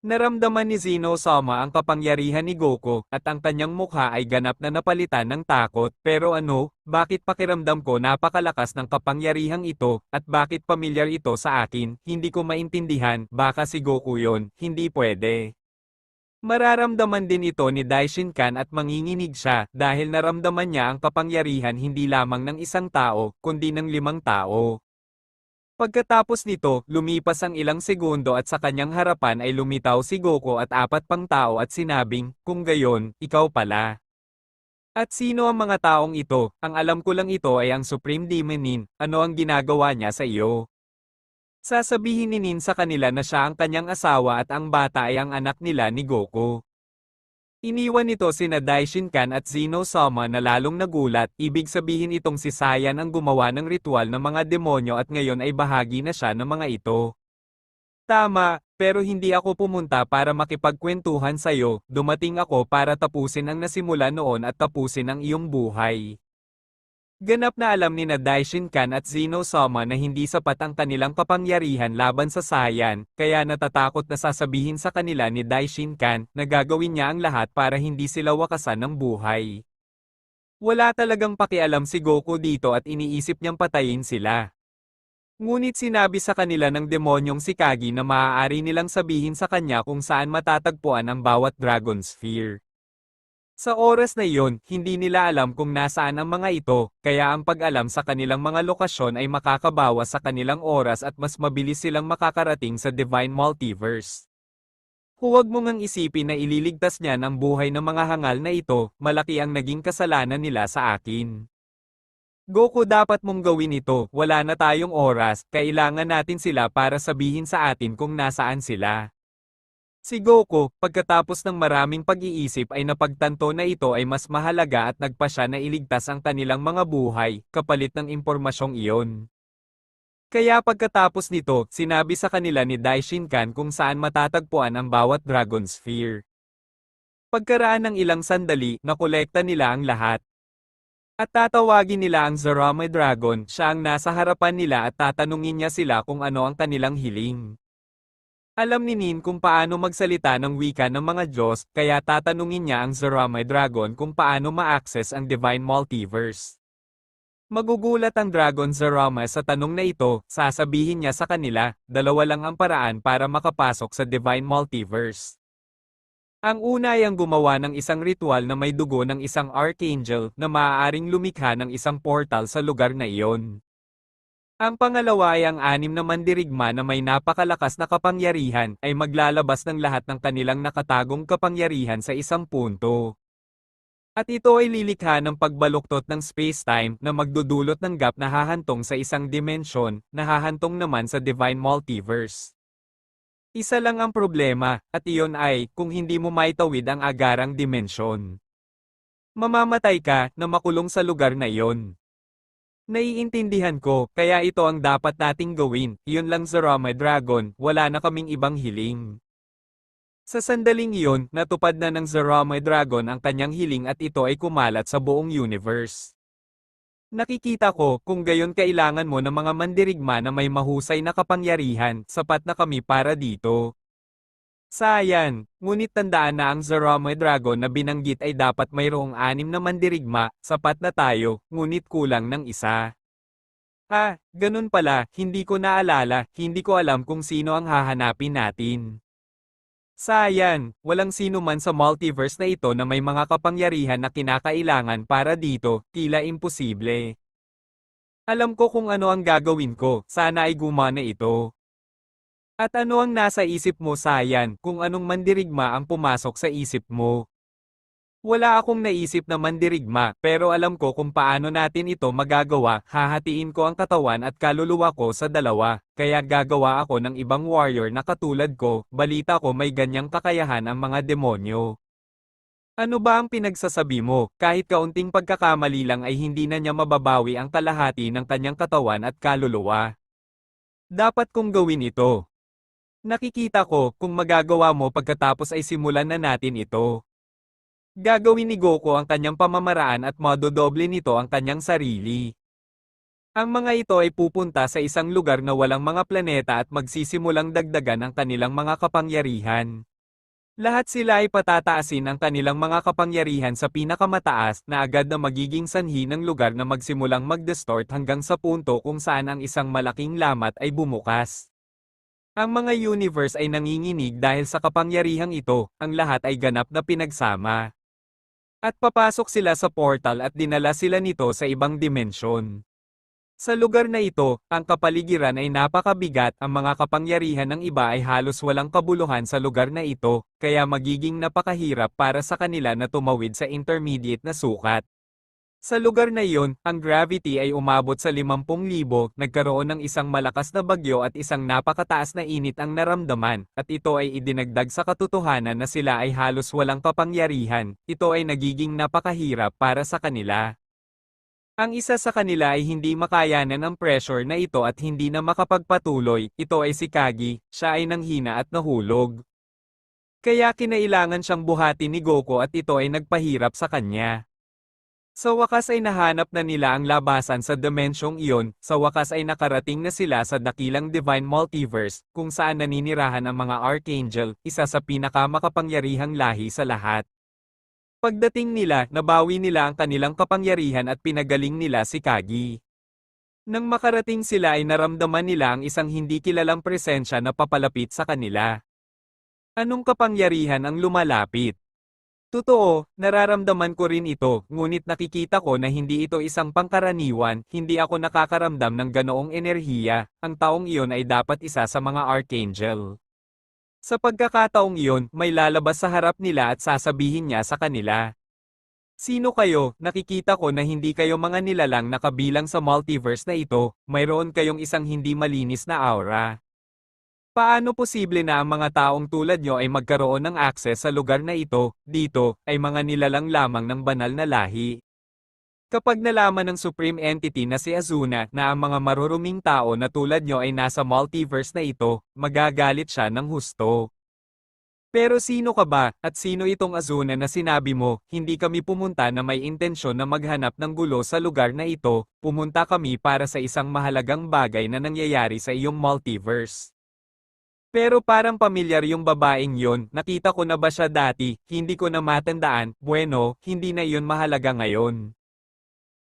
Naramdaman ni Zeno Sama ang kapangyarihan ni Goku, at ang kanyang mukha ay ganap na napalitan ng takot, pero ano, bakit pakiramdam ko napakalakas ng kapangyarihang ito, at bakit pamilyar ito sa akin, hindi ko maintindihan, baka si Goku yon, hindi pwede. Mararamdaman din ito ni Daishinkan at manginginig siya, dahil naramdaman niya ang kapangyarihan hindi lamang ng isang tao, kundi ng 5 tao. Pagkatapos nito, lumipas ang ilang segundo at sa kanyang harapan ay lumitaw si Goku at 4 pang tao at sinabing, kung gayon, ikaw pala. At sino ang mga taong ito? Ang alam ko lang ito ay ang Supreme Demon Nin, ano ang ginagawa niya sa iyo? Sasabihin ni Nin sa kanila na siya ang kanyang asawa at ang bata ay ang anak nila ni Goku. Iniwan nito sina Daishinkan at Zeno Sama na lalong nagulat, ibig sabihin itong si Saiyan ang gumawa ng ritual ng mga demonyo at ngayon ay bahagi na siya ng mga ito. Tama, pero hindi ako pumunta para makipagkwentuhan sa'yo, dumating ako para tapusin ang nasimula noon at tapusin ang iyong buhay. Ganap na alam ni na Daishinkan at Zeno-sama na hindi sapat ang kanilang kapangyarihan laban sa Saiyan, kaya natatakot na sasabihin sa kanila ni Daishinkan na gagawin niya ang lahat para hindi sila wakasan ng buhay. Wala talagang pakialam si Goku dito at iniisip niyang patayin sila. Ngunit sinabi sa kanila ng demonyong si Kagi na maaari nilang sabihin sa kanya kung saan matatagpuan ang bawat Dragon Sphere. Sa oras na iyon, hindi nila alam kung nasaan ang mga ito, kaya ang pag-alam sa kanilang mga lokasyon ay makakabawas sa kanilang oras at mas mabilis silang makakarating sa Divine Multiverse. Huwag mo ngang isipin na ililigtas niyan ang buhay ng mga hangal na ito, malaki ang naging kasalanan nila sa akin. Goku, dapat mong gawin ito, wala na tayong oras, kailangan natin sila para sabihin sa atin kung nasaan sila. Si Goku, pagkatapos ng maraming pag-iisip ay napagtanto na ito ay mas mahalaga at nagpa siya na iligtas ang kanilang mga buhay, kapalit ng impormasyong iyon. Kaya pagkatapos nito, sinabi sa kanila ni Daishinkan kung saan matatagpuan ang bawat Dragon Sphere. Pagkaraan ng ilang sandali, nakolekta nila ang lahat. At tatawagin nila ang Zarama Dragon, siya ang nasa harapan nila at tatanungin niya sila kung ano ang kanilang hiling. Alam ni Nin kung paano magsalita ng wika ng mga Diyos, kaya tatanungin niya ang Zarama Dragon kung paano ma-access ang Divine Multiverse. Magugulat ang Dragon Zarama sa tanong na ito, sasabihin niya sa kanila, dalawa lang ang paraan para makapasok sa Divine Multiverse. Ang una ay ang gumawa ng isang ritual na may dugo ng isang Archangel na maaaring lumikha ng isang portal sa lugar na iyon. Ang pangalawa ay ang anim na mandirigma na may napakalakas na kapangyarihan ay maglalabas ng lahat ng kanilang nakatagong kapangyarihan sa isang punto. At ito ay lilikha ng pagbaluktot ng space-time na magdudulot ng gap na hahantong sa isang dimensyon na hahantong naman sa Divine Multiverse. Isa lang ang problema, at iyon ay kung hindi mo maitawid ang agarang dimensyon. Mamamatay ka na makulong sa lugar na iyon. Naiintindihan ko, kaya ito ang dapat nating gawin, iyon lang Zarama Dragon, wala na kaming ibang hiling. Sa sandaling iyon, natupad na ng Zarama Dragon ang kanyang hiling at ito ay kumalat sa buong universe. Nakikita ko, kung gayon kailangan mo ng mga mandirigma na may mahusay na kapangyarihan, sapat na kami para dito. Sayan, ngunit tandaan na ang Zarama Dragon na binanggit ay dapat mayroong 6 na mandirigma, sapat na tayo, ngunit kulang ng isa. Ganun pala, hindi ko naalala, hindi ko alam kung sino ang hahanapin natin. Sayan, walang sino man sa multiverse na ito na may mga kapangyarihan na kinakailangan para dito, tila imposible. Alam ko kung ano ang gagawin ko, sana ay gumana ito. At ano ang nasa isip mo, Sayan, kung anong mandirigma ang pumasok sa isip mo? Wala akong naisip na mandirigma, pero alam ko kung paano natin ito magagawa, hahatiin ko ang katawan at kaluluwa ko sa dalawa, kaya gagawa ako ng ibang warrior na katulad ko, balita ko may ganyang kakayahan ang mga demonyo. Ano ba ang pinagsasabi mo, kahit kaunting pagkakamali lang ay hindi na niya mababawi ang kalahati ng kanyang katawan at kaluluwa. Dapat kong gawin ito. Nakikita ko, kung magagawa mo pagkatapos ay simulan na natin ito. Gagawin ni Goku ang kanyang pamamaraan at madodoble nito ang kanyang sarili. Ang mga ito ay pupunta sa isang lugar na walang mga planeta at magsisimulang dagdagan ang kanilang mga kapangyarihan. Lahat sila ay patataasin ang kanilang mga kapangyarihan sa pinakamataas na agad na magiging sanhi ng lugar na magsimulang mag-distort hanggang sa punto kung saan ang isang malaking lamat ay bumukas. Ang mga universe ay nanginginig dahil sa kapangyarihang ito, ang lahat ay ganap na pinagsama. At papasok sila sa portal at dinala sila nito sa ibang dimensyon. Sa lugar na ito, ang kapaligiran ay napakabigat, ang mga kapangyarihan ng iba ay halos walang kabuluhan sa lugar na ito, kaya magiging napakahirap para sa kanila na tumawid sa intermediate na sukat. Sa lugar na iyon, ang gravity ay umabot sa 50,000, nagkaroon ng isang malakas na bagyo at isang napakataas na init ang naramdaman, at ito ay idinagdag sa katotohanan na sila ay halos walang kapangyarihan, ito ay nagiging napakahirap para sa kanila. Ang isa sa kanila ay hindi makayanan ang pressure na ito at hindi na makapagpatuloy, ito ay si Kagi, siya ay nanghina at nahulog. Kaya kinailangan siyang buhatin ni Goku at ito ay nagpahirap sa kanya. Sa wakas ay nahanap na nila ang labasan sa dimensyong iyon, sa wakas ay nakarating na sila sa dakilang Divine Multiverse, kung saan naninirahan ang mga Archangel, isa sa pinakamakapangyarihang lahi sa lahat. Pagdating nila, nabawi nila ang kanilang kapangyarihan at pinagaling nila si Kagi. Nang makarating sila ay naramdaman nila ang isang hindi kilalang presensya na papalapit sa kanila. Anong kapangyarihan ang lumalapit? Totoo, nararamdaman ko rin ito, ngunit nakikita ko na hindi ito isang pangkaraniwan, hindi ako nakakaramdam ng ganoong enerhiya, ang taong iyon ay dapat isa sa mga Archangel. Sa pagkakataong iyon, may lalabas sa harap nila at sasabihin niya sa kanila. Sino kayo? Nakikita ko na hindi kayo mga nilalang na kabilang sa multiverse na ito, mayroon kayong isang hindi malinis na aura. Paano posible na ang mga taong tulad nyo ay magkaroon ng akses sa lugar na ito, dito, ay mga nilalang lamang ng banal na lahi? Kapag nalaman ng Supreme Entity na si Azuna na ang mga maruruming tao na tulad nyo ay nasa multiverse na ito, magagalit siya ng husto. Pero sino ka ba, at sino itong Azuna na sinabi mo, hindi kami pumunta na may intensyon na maghanap ng gulo sa lugar na ito, pumunta kami para sa isang mahalagang bagay na nangyayari sa iyong multiverse. Pero parang pamilyar yung babaeng yon, nakita ko na ba siya dati, hindi ko na matandaan, bueno, hindi na iyon mahalaga ngayon.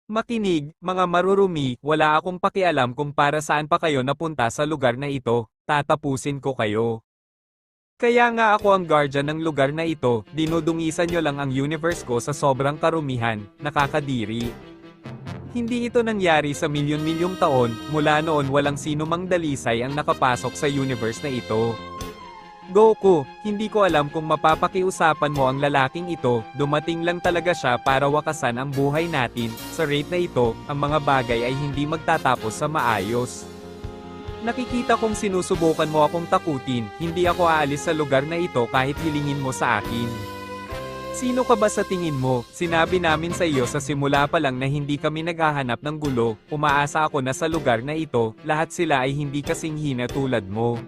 Makinig, mga marurumi, wala akong pakialam kung para saan pa kayo napunta sa lugar na ito, tatapusin ko kayo. Kaya nga ako ang guardian ng lugar na ito, dinudungisan nyo lang ang universe ko sa sobrang karumihan, nakakadiri. Hindi ito nangyari sa milyon-milyong taon, mula noon walang sino mang dalisay ang nakapasok sa universe na ito. Goku, hindi ko alam kung mapapakiusapan mo ang lalaking ito, dumating lang talaga siya para wakasan ang buhay natin, sa rate na ito, ang mga bagay ay hindi magtatapos sa maayos. Nakikita kong sinusubukan mo akong takutin, hindi ako aalis sa lugar na ito kahit hilingin mo sa akin. Sino ka ba sa tingin mo? Sinabi namin sa iyo sa simula pa lang na hindi kami naghahanap ng gulo, umaasa ako na sa lugar na ito, lahat sila ay hindi kasing hina tulad mo.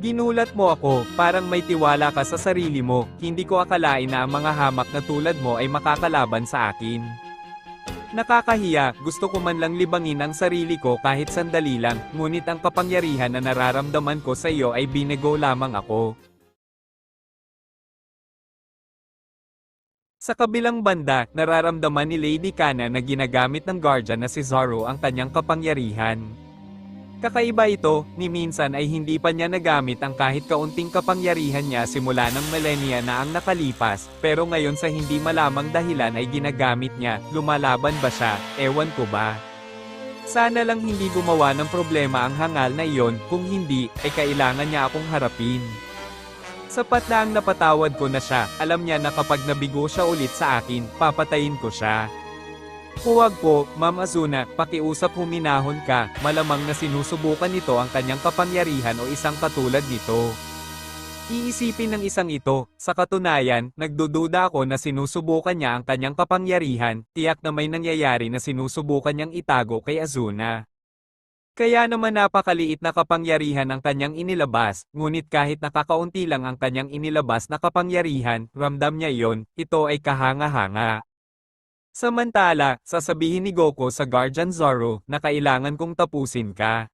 Ginulat mo ako, parang may tiwala ka sa sarili mo, hindi ko akalain na ang mga hamak na tulad mo ay makakalaban sa akin. Nakakahiya, gusto ko man lang libangin ang sarili ko kahit sandali lang, ngunit ang kapangyarihan na nararamdaman ko sa iyo ay binego lamang ako. Sa kabilang banda, nararamdaman ni Lady Kana na ginagamit ng Guardian na si Zoro ang kanyang kapangyarihan. Kakaiba ito, ni minsan ay hindi pa niya nagamit ang kahit kaunting kapangyarihan niya simula ng millennia na ang nakalipas, pero ngayon sa hindi malamang dahilan ay ginagamit niya, lumalaban ba siya, ewan ko ba. Sana lang hindi gumawa ng problema ang hangal na iyon, kung hindi, ay kailangan niya akong harapin. Sapat na ang napatawad ko na siya, alam niya na kapag nabigo siya ulit sa akin, papatayin ko siya. Huwag po, Ma'am Azuna, pakiusap huminahon ka, malamang na sinusubukan nito ang kanyang kapangyarihan o isang katulad nito. Iisipin ng isang ito, sa katunayan, nagdududa ako na sinusubukan niya ang kanyang kapangyarihan, tiyak na may nangyayari na sinusubukan niyang itago kay Azuna. Kaya naman napakaliit na kapangyarihan ang kanyang inilabas, ngunit kahit nakakaunti lang ang kanyang inilabas na kapangyarihan, ramdam niya iyon, ito ay kahanga-hanga. Samantala, sasabihin ni Goku sa Guardian Zoro na kailangan kong tapusin ka.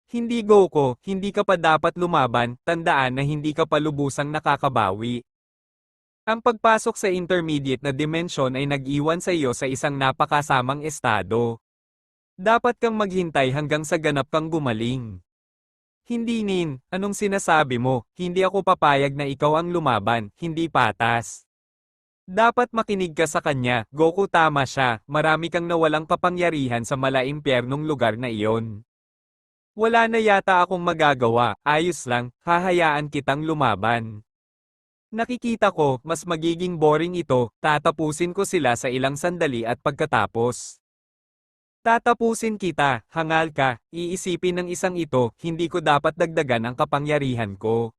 Hindi Goku, hindi ka pa dapat lumaban, tandaan na hindi ka pa lubusang nakakabawi. Ang pagpasok sa intermediate na dimensyon ay nag-iwan sa iyo sa isang napakasamang estado. Dapat kang maghintay hanggang sa ganap kang gumaling. Hindi Nin, anong sinasabi mo, hindi ako papayag na ikaw ang lumaban, hindi patas. Dapat makinig ka sa kanya, Goku tama siya, marami kang nawalang kapangyarihan sa malaimpyernong lugar na iyon. Wala na yata akong magagawa, ayos lang, hahayaan kitang lumaban. Nakikita ko, mas magiging boring ito, tatapusin ko sila sa ilang sandali at pagkatapos. Tatapusin kita, hangal ka, iisipin ng isang ito, hindi ko dapat dagdagan ang kapangyarihan ko.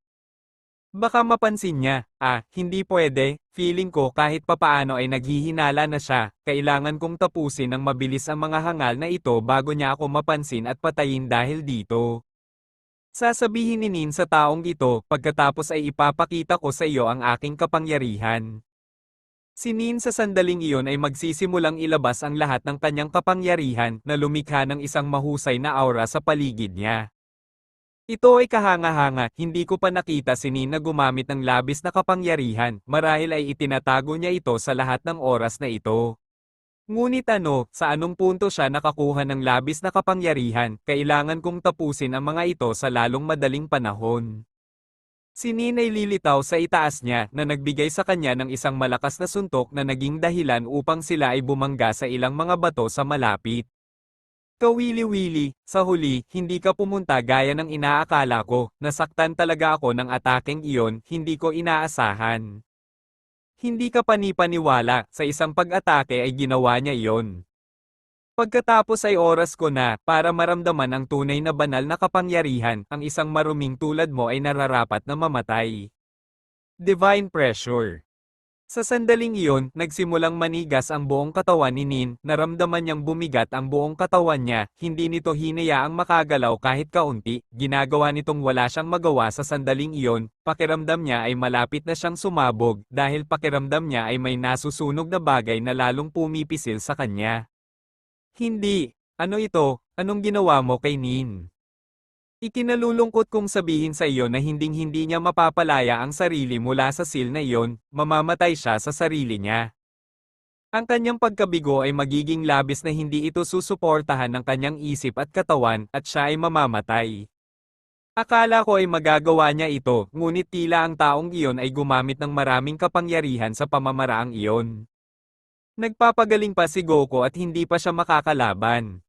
Baka mapansin niya, hindi pwede, feeling ko kahit papaano ay naghihinala na siya, kailangan kong tapusin ng mabilis ang mga hangal na ito bago niya ako mapansin at patayin dahil dito. Sasabihin ni Nin sa taong ito, pagkatapos ay ipapakita ko sa iyo ang aking kapangyarihan. Si Nin sa sandaling iyon ay magsisimulang ilabas ang lahat ng kanyang kapangyarihan na lumikha ng isang mahusay na aura sa paligid niya. Ito ay kahanga-hanga, hindi ko pa nakita si Nin na gumamit ng labis na kapangyarihan, marahil ay itinatago niya ito sa lahat ng oras na ito. Ngunit sa anong punto siya nakakuha ng labis na kapangyarihan, kailangan kong tapusin ang mga ito sa lalong madaling panahon. Si Nin ay lilitaw sa itaas niya na nagbigay sa kanya ng isang malakas na suntok na naging dahilan upang sila ay bumangga sa ilang mga bato sa malapit. Kawili-wili, sa huli, hindi ka pumunta gaya ng inaakala ko, nasaktan talaga ako ng atakeng iyon, hindi ko inaasahan. Hindi ka panipaniwala, sa isang pag-atake ay ginawa niya iyon. Pagkatapos ay oras ko na, para maramdaman ang tunay na banal na kapangyarihan, ang isang maruming tulad mo ay nararapat na mamatay. Divine Pressure. Sa sandaling iyon, nagsimulang manigas ang buong katawan ni Nin, naramdaman niyang bumigat ang buong katawan niya, hindi nito hinayaang makagalaw kahit kaunti, ginagawa nitong wala siyang magawa sa sandaling iyon, pakiramdam niya ay malapit na siyang sumabog, dahil pakiramdam niya ay may nasusunog na bagay na lalong pumipisil sa kanya. Hindi. Ano ito? Anong ginawa mo kay Nin? Ikinalulungkot kong sabihin sa iyo na hinding-hindi niya mapapalaya ang sarili mula sa seal na iyon, mamamatay siya sa sarili niya. Ang kanyang pagkabigo ay magiging labis na hindi ito susuportahan ng kanyang isip at katawan, at siya ay mamamatay. Akala ko ay magagawa niya ito, ngunit tila ang taong iyon ay gumamit ng maraming kapangyarihan sa pamamaraang iyon. Nagpapagaling pa si Goku at hindi pa siya makakalaban.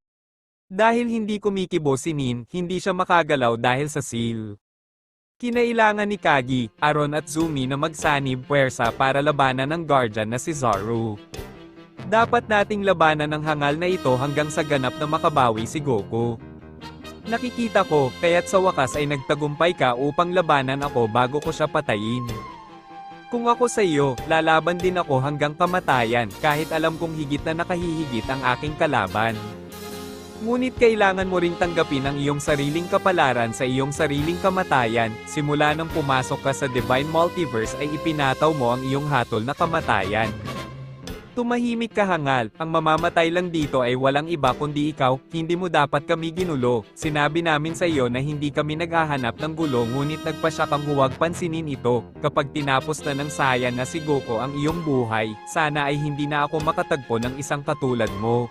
Dahil hindi kumikibo si Nin, hindi siya makagalaw dahil sa seal. Kinailangan ni Kagi, Aron at Zumi na magsanib puwersa para labanan ng guardian na si Zaru. Dapat nating labanan ang hangal na ito hanggang sa ganap na makabawi si Goku. Nakikita ko, kaya't sa wakas ay nagtagumpay ka upang labanan ako bago ko siya patayin. Kung ako sa iyo, lalaban din ako hanggang kamatayan, kahit alam kong higit na nakahihigit ang aking kalaban. Ngunit kailangan mo ring tanggapin ang iyong sariling kapalaran sa iyong sariling kamatayan, simula nang pumasok ka sa Divine Multiverse ay ipinataw mo ang iyong hatol na kamatayan. Tumahimik ka hangal, ang mamamatay lang dito ay walang iba kundi ikaw, hindi mo dapat kami ginulo, sinabi namin sa iyo na hindi kami naghahanap ng gulo ngunit nagpasya kang huwag pansinin ito, kapag tinapos na ng saya na si Goku ang iyong buhay, sana ay hindi na ako makatagpo ng isang katulad mo.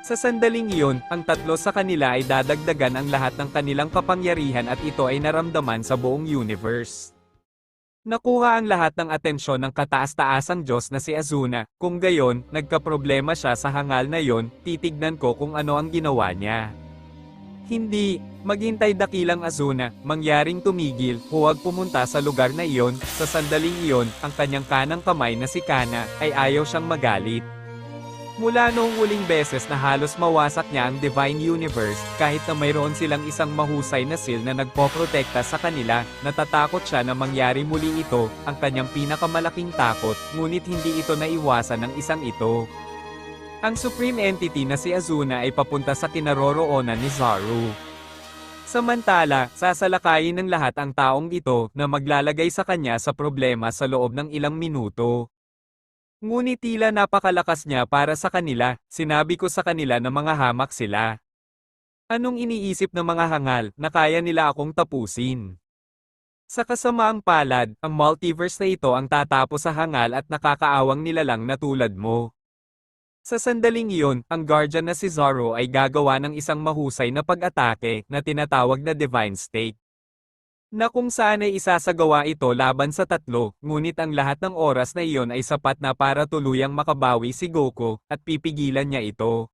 Sa sandaling iyon, ang tatlo sa kanila ay dadagdagan ang lahat ng kanilang kapangyarihan at ito ay naramdaman sa buong universe. Nakuha ang lahat ng atensyon ng kataas-taasang Diyos na si Azuna, kung gayon, nagkaproblema siya sa hangal na yon, titignan ko kung ano ang ginawa niya. Hindi, maghintay dakilang Azuna, mangyaring tumigil, huwag pumunta sa lugar na iyon, sa sandaling iyon, ang kanyang kanang kamay na si Kana, ay ayaw siyang magalit. Mula noong huling beses na halos mawasak niya ang Divine Universe, kahit na mayroon silang isang mahusay na seal na nagpoprotekta sa kanila, natatakot siya na mangyari muli ito, ang kanyang pinakamalaking takot, ngunit hindi ito naiwasan ng isang ito. Ang Supreme Entity na si Azuna ay papunta sa kinaroroonan ni Zaru. Samantala, sasalakayin ng lahat ang taong ito na maglalagay sa kanya sa problema sa loob ng ilang minuto. Ngunit tila napakalakas niya para sa kanila, sinabi ko sa kanila na mga hamak sila. Anong iniisip ng mga hangal na kaya nila akong tapusin? Sa kasamaang palad, ang multiverse na ito ang tatapos sa hangal at nakakaawang nilalang na tulad mo. Sa sandaling iyon, ang guardian na si Zoro ay gagawa ng isang mahusay na pag-atake na tinatawag na Divine Stake. Na kung saan ay isasagawa ito laban sa tatlo, ngunit ang lahat ng oras na iyon ay sapat na para tuluyang makabawi si Goku, at pipigilan niya ito.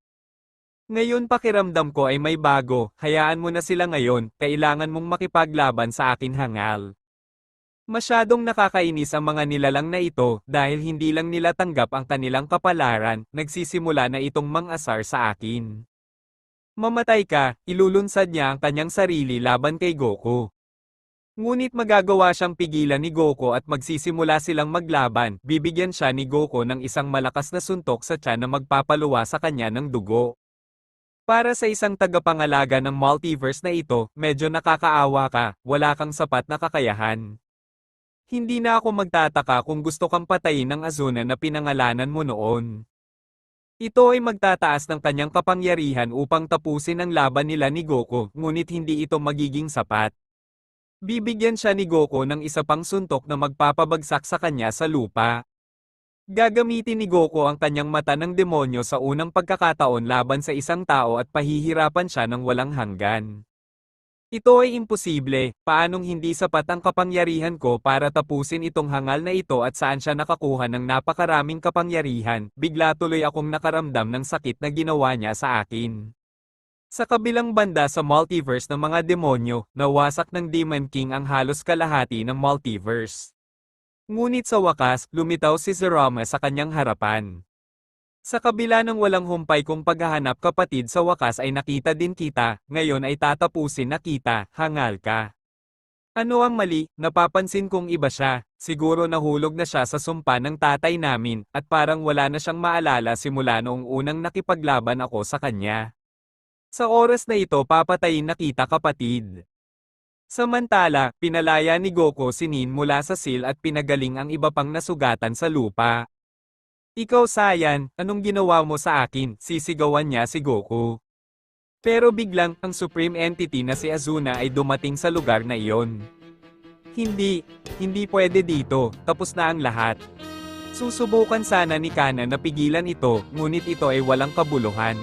Ngayon pakiramdam ko ay may bago, hayaan mo na sila ngayon, kailangan mong makipaglaban sa akin hangal. Masyadong nakakainis ang mga nilalang na ito, dahil hindi lang nila tanggap ang kanilang kapalaran, nagsisimula na itong mang-asar sa akin. Mamatay ka, ilulunsad niya ang kanyang sarili laban kay Goku. Ngunit magagawa siyang pigilan ni Goku at magsisimula silang maglaban, bibigyan siya ni Goku ng isang malakas na suntok sa tiyan na magpapaluwa sa kanya ng dugo. Para sa isang tagapangalaga ng multiverse na ito, medyo nakakaawa ka, wala kang sapat na kakayahan. Hindi na ako magtataka kung gusto kang patayin ng Azuna na pinangalanan mo noon. Ito ay magtataas ng kanyang kapangyarihan upang tapusin ang laban nila ni Goku, ngunit hindi ito magiging sapat. Bibigyan siya ni Goku ng isa pang suntok na magpapabagsak sa kanya sa lupa. Gagamitin ni Goku ang kanyang mata ng demonyo sa unang pagkakataon laban sa isang tao at pahihirapan siya ng walang hanggan. Ito ay imposible, paanong hindi sapat ang kapangyarihan ko para tapusin itong hangal na ito at saan siya nakakuha ng napakaraming kapangyarihan, bigla tuloy akong nakaramdam ng sakit na ginawa niya sa akin. Sa kabilang banda sa multiverse ng mga demonyo, nawasak ng Demon King ang halos kalahati ng multiverse. Ngunit sa wakas, lumitaw si Zerama sa kanyang harapan. Sa kabila ng walang humpay kong paghahanap kapatid, sa wakas ay nakita din kita, ngayon ay tatapusin na kita, hangal ka. Ano ang mali? Napapansin kong iba siya, siguro nahulog na siya sa sumpa ng tatay namin, at parang wala na siyang maalala simula noong unang nakipaglaban ako sa kanya. Sa oras na ito papatayin na kita kapatid. Samantala, pinalaya ni Goku si Nin mula sa seal at pinagaling ang iba pang nasugatan sa lupa. Ikaw Saiyan, anong ginawa mo sa akin? Sisigawan niya si Goku. Pero biglang, ang Supreme Entity na si Azuna ay dumating sa lugar na iyon. Hindi pwede dito, tapos na ang lahat. Susubukan sana ni Kana na pigilan ito, ngunit ito ay walang kabuluhan.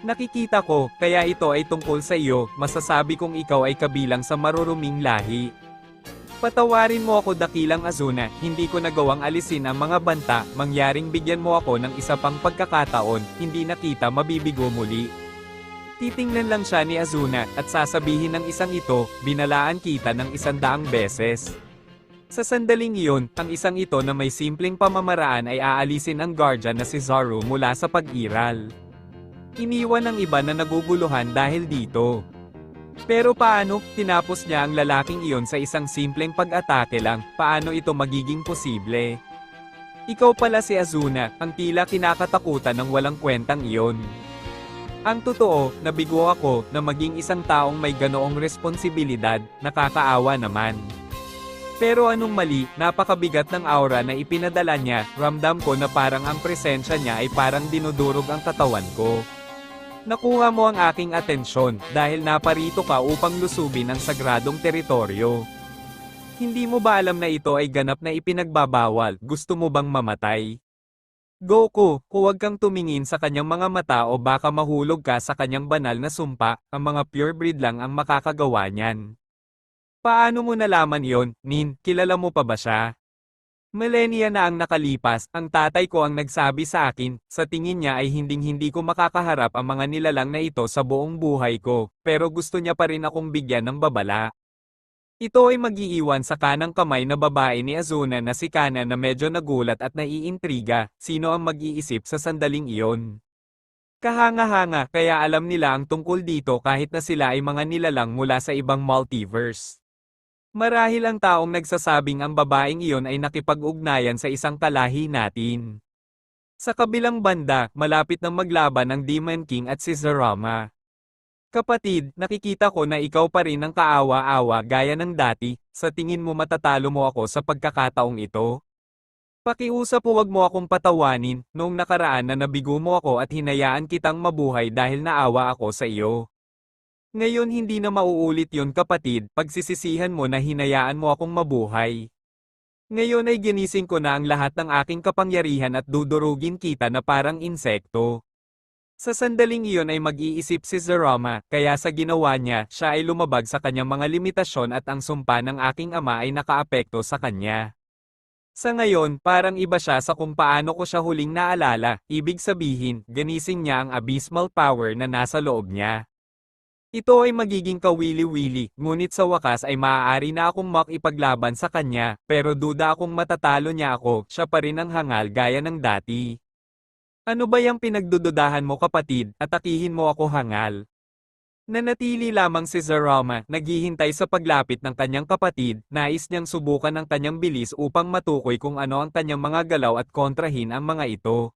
Nakikita ko, kaya ito ay tungkol sa iyo, masasabi kong ikaw ay kabilang sa maruruming lahi. Patawarin mo ako dakilang Azuna, hindi ko nagawang alisin ang mga banta, mangyaring bigyan mo ako ng isa pang pagkakataon, hindi na kita mabibigo muli. Titingnan lang siya ni Azuna, at sasabihin ng isang ito, binalaan kita ng 100 beses. Sa sandaling iyon, ang isang ito na may simpleng pamamaraan ay aalisin ang guardian na si Zaru mula sa pag-iral. Iniwan ng iba na naguguluhan dahil dito. Pero paano, tinapos niya ang lalaking iyon sa isang simpleng pag-atake lang, paano ito magiging posible? Ikaw pala si Azuna, ang tila kinakatakutan ng walang kwentang iyon. Ang totoo, nabigo ako na maging isang taong may ganoong responsibilidad, nakakaawa naman. Pero anong mali, napakabigat ng aura na ipinadala niya, ramdam ko na parang ang presensya niya ay parang dinudurog ang katawan ko. Nakuha mo ang aking atensyon, dahil naparito ka upang lusubin ang sagradong teritoryo. Hindi mo ba alam na ito ay ganap na ipinagbabawal, gusto mo bang mamatay? Goku, huwag kang tumingin sa kanyang mga mata o baka mahulog ka sa kanyang banal na sumpa, ang mga purebred lang ang makakagawa niyan. Paano mo nalaman yon, Nin, kilala mo pa ba siya? Millennia na ang nakalipas, ang tatay ko ang nagsabi sa akin, sa tingin niya ay hinding-hindi ko makakaharap ang mga nilalang na ito sa buong buhay ko, pero gusto niya pa rin akong bigyan ng babala. Ito ay mag-iiwan sa kanang kamay na babae ni Azuna na si Kana na medyo nagulat at naiintriga, sino ang mag-iisip sa sandaling iyon. Kahanga-hanga, kaya alam nila ang tungkol dito kahit na sila ay mga nilalang mula sa ibang multiverse. Marahil ang taong nagsasabing ang babaeng iyon ay nakipag-ugnayan sa isang kalahi natin. Sa kabilang banda, malapit nang maglaban ang Demon King at si Zerama. Kapatid, nakikita ko na ikaw pa rin ang kaawa-awa gaya ng dati, sa tingin mo matatalo mo ako sa pagkakataong ito? Pakiusap huwag mo akong patawanin, noong nakaraan na nabigo mo ako at hinayaan kitang mabuhay dahil naawa ako sa iyo. Ngayon hindi na mauulit yon kapatid, pagsisisihan mo na hinayaan mo akong mabuhay. Ngayon ay ginising ko na ang lahat ng aking kapangyarihan at dudurugin kita na parang insekto. Sa sandaling iyon ay mag-iisip si Zerama, kaya sa ginawa niya, siya ay lumabag sa kanyang mga limitasyon at ang sumpa ng aking ama ay nakaapekto sa kanya. Sa ngayon, parang iba siya sa kung paano ko siya huling naalala, ibig sabihin, ganising niya ang abysmal power na nasa loob niya. Ito ay magiging kawili-wili, ngunit sa wakas ay maaari na akong makipaglaban sa kanya, pero duda akong matatalo niya ako, siya pa rin ang hangal gaya ng dati. Ano ba yung pinagdududahan mo kapatid, atakihin mo ako hangal? Nanatili lamang si Zerama, naghihintay sa paglapit ng kanyang kapatid, nais niyang subukan ang kanyang bilis upang matukoy kung ano ang kanyang mga galaw at kontrahin ang mga ito.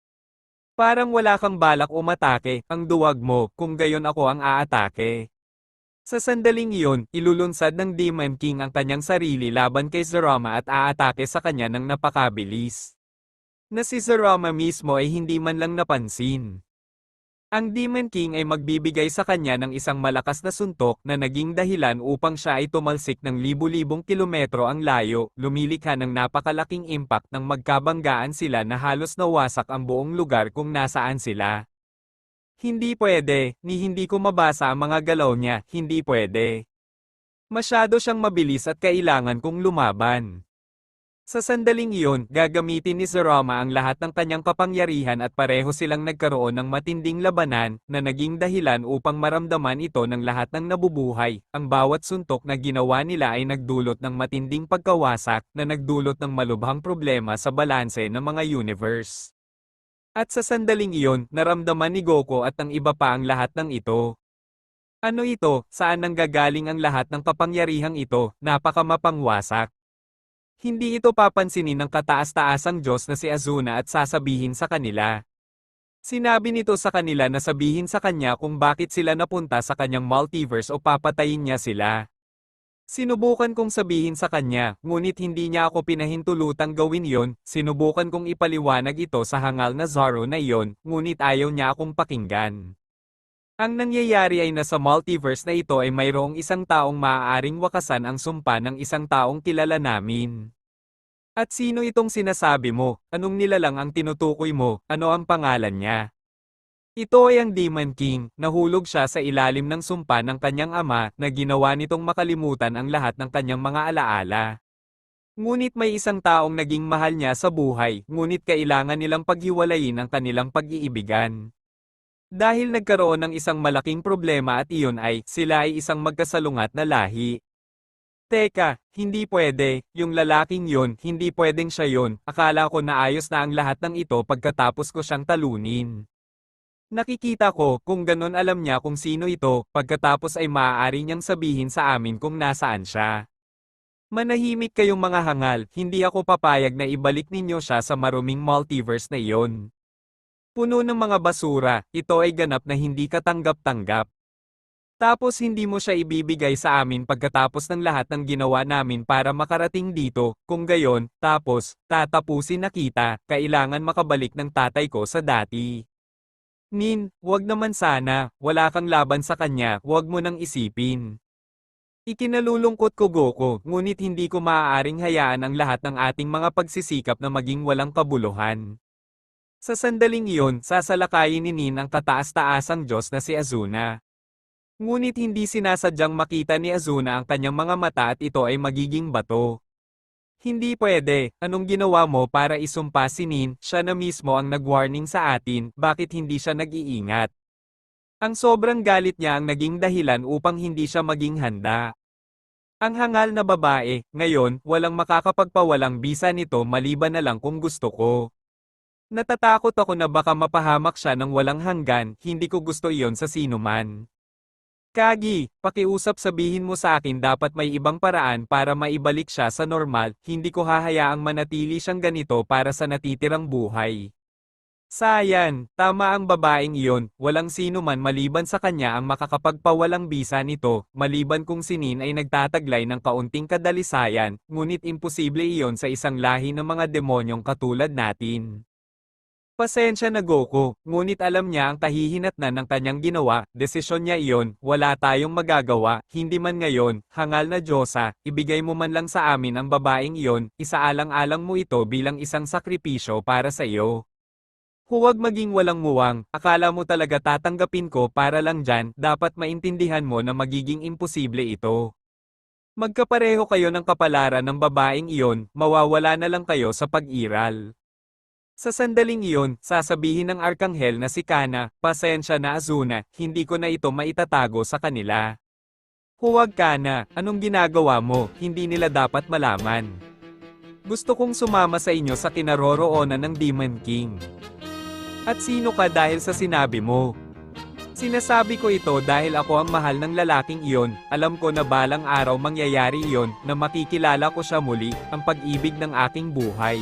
Parang wala kang balak umatake, ang duwag mo, kung gayon ako ang aatake. Sa sandaling iyon, ilulunsad ng Demon King ang kanyang sarili laban kay Zerama at aatake sa kanya ng napakabilis. Na si Zerama mismo ay hindi man lang napansin. Ang Demon King ay magbibigay sa kanya ng isang malakas na suntok na naging dahilan upang siya ay tumalsik ng libu-libong kilometro ang layo, lumilikha ng napakalaking impact nang magkabanggaan sila na halos nawasak ang buong lugar kung nasaan sila. Hindi pwede, ni hindi ko mabasa ang mga galaw niya, hindi pwede. Masyado siyang mabilis at kailangan kong lumaban. Sa sandaling iyon, gagamitin ni Zerama ang lahat ng kanyang kapangyarihan at pareho silang nagkaroon ng matinding labanan na naging dahilan upang maramdaman ito ng lahat ng nabubuhay. Ang bawat suntok na ginawa nila ay nagdulot ng matinding pagkawasak na nagdulot ng malubhang problema sa balanse ng mga universe. At sa sandaling iyon, naramdaman ni Goku at ang iba pa ang lahat ng ito. Ano ito? Saan nanggagaling ang lahat ng kapangyarihang ito? Napakamapangwasak. Hindi ito papansinin ng kataas-taasang Diyos na si Azuna at sasabihin sa kanila. Sinabi nito sa kanila na sabihin sa kanya kung bakit sila napunta sa kanyang multiverse o papatayin niya sila. Sinubukan kong sabihin sa kanya, ngunit hindi niya ako pinahintulutang gawin yon. Sinubukan kong ipaliwanag ito sa hangal na Zoro na iyon, ngunit ayaw niya akong pakinggan. Ang nangyayari ay nasa multiverse na ito ay mayroong isang taong maaaring wakasan ang sumpa ng isang taong kilala namin. At sino itong sinasabi mo? Anong nilalang ang tinutukoy mo? Ano ang pangalan niya? Ito ay ang Demon King, nahulog siya sa ilalim ng sumpa ng kanyang ama na ginawa nitong makalimutan ang lahat ng kanyang mga alaala. Ngunit may isang taong naging mahal niya sa buhay, ngunit kailangan nilang paghiwalayin ang kanilang pag-iibigan. Dahil nagkaroon ng isang malaking problema at iyon ay, sila ay isang magkasalungat na lahi. Teka, hindi pwede, yung lalaking yon, hindi pwedeng siya yon. Akala ko na ayos na ang lahat ng ito pagkatapos ko siyang talunin. Nakikita ko, kung ganon alam niya kung sino ito, pagkatapos ay maaari niyang sabihin sa amin kung nasaan siya. Manahimik kayong mga hangal, hindi ako papayag na ibalik ninyo siya sa maruming multiverse na iyon. Puno ng mga basura, ito ay ganap na hindi katanggap-tanggap. Tapos hindi mo siya ibibigay sa amin pagkatapos ng lahat ng ginawa namin para makarating dito, kung gayon, tapos, tatapusin na kita, kailangan makabalik ng tatay ko sa dati. Nin, wag naman sana, wala kang laban sa kanya, wag mo nang isipin. Ikinalulungkot ko Goku, ngunit hindi ko maaaring hayaan ang lahat ng ating mga pagsisikap na maging walang kabuluhan. Sa sandaling iyon, sasalakayin ni Nin ang kataas-taasang Diyos na si Azuna. Ngunit hindi sinasadyang makita ni Azuna ang kanyang mga mata at ito ay magiging bato. Hindi pwede, anong ginawa mo para isumpa si Nin? Siya na mismo ang nag-warning sa atin, bakit hindi siya nag-iingat? Ang sobrang galit niya ang naging dahilan upang hindi siya maging handa. Ang hangal na babae, ngayon, walang makakapagpawalang bisa nito maliban na lang kung gusto ko. Natatakot ako na baka mapahamak siya ng walang hanggan, hindi ko gusto iyon sa sinuman. Kagi, pakiusap sabihin mo sa akin dapat may ibang paraan para maibalik siya sa normal, hindi ko hahayaang manatili siyang ganito para sa natitirang buhay. Sayan, tama ang babaeng iyon, walang sino man maliban sa kanya ang makakapagpawalang bisa nito, maliban kung si Nin ay nagtataglay ng kaunting kadalisayan, ngunit imposible iyon sa isang lahi ng mga demonyong katulad natin. Pasensya na Goku, ngunit alam niya ang kahihinatnan ng kanyang ginawa, desisyon niya iyon, wala tayong magagawa, hindi man ngayon, hangal na Diyosa, ibigay mo man lang sa amin ang babaeng iyon, isaalang-alang mo ito bilang isang sakripisyo para sa iyo. Huwag maging walang muwang, akala mo talaga tatanggapin ko para lang dyan, dapat maintindihan mo na magiging imposible ito. Magkapareho kayo ng kapalaran ng babaeng iyon, mawawala na lang kayo sa pag-iral. Sa sandaling iyon, sasabihin ng Arkanghel na si Kana, pasensya na Azuna, hindi ko na ito maitatago sa kanila. Huwag Kana, anong ginagawa mo, hindi nila dapat malaman. Gusto kong sumama sa inyo sa kinaroroonan ng Demon King. At sino ka dahil sa sinabi mo? Sinasabi ko ito dahil ako ang mahal ng lalaking iyon, alam ko na balang araw mangyayari iyon, na makikilala ko siya muli, ang pag-ibig ng aking buhay.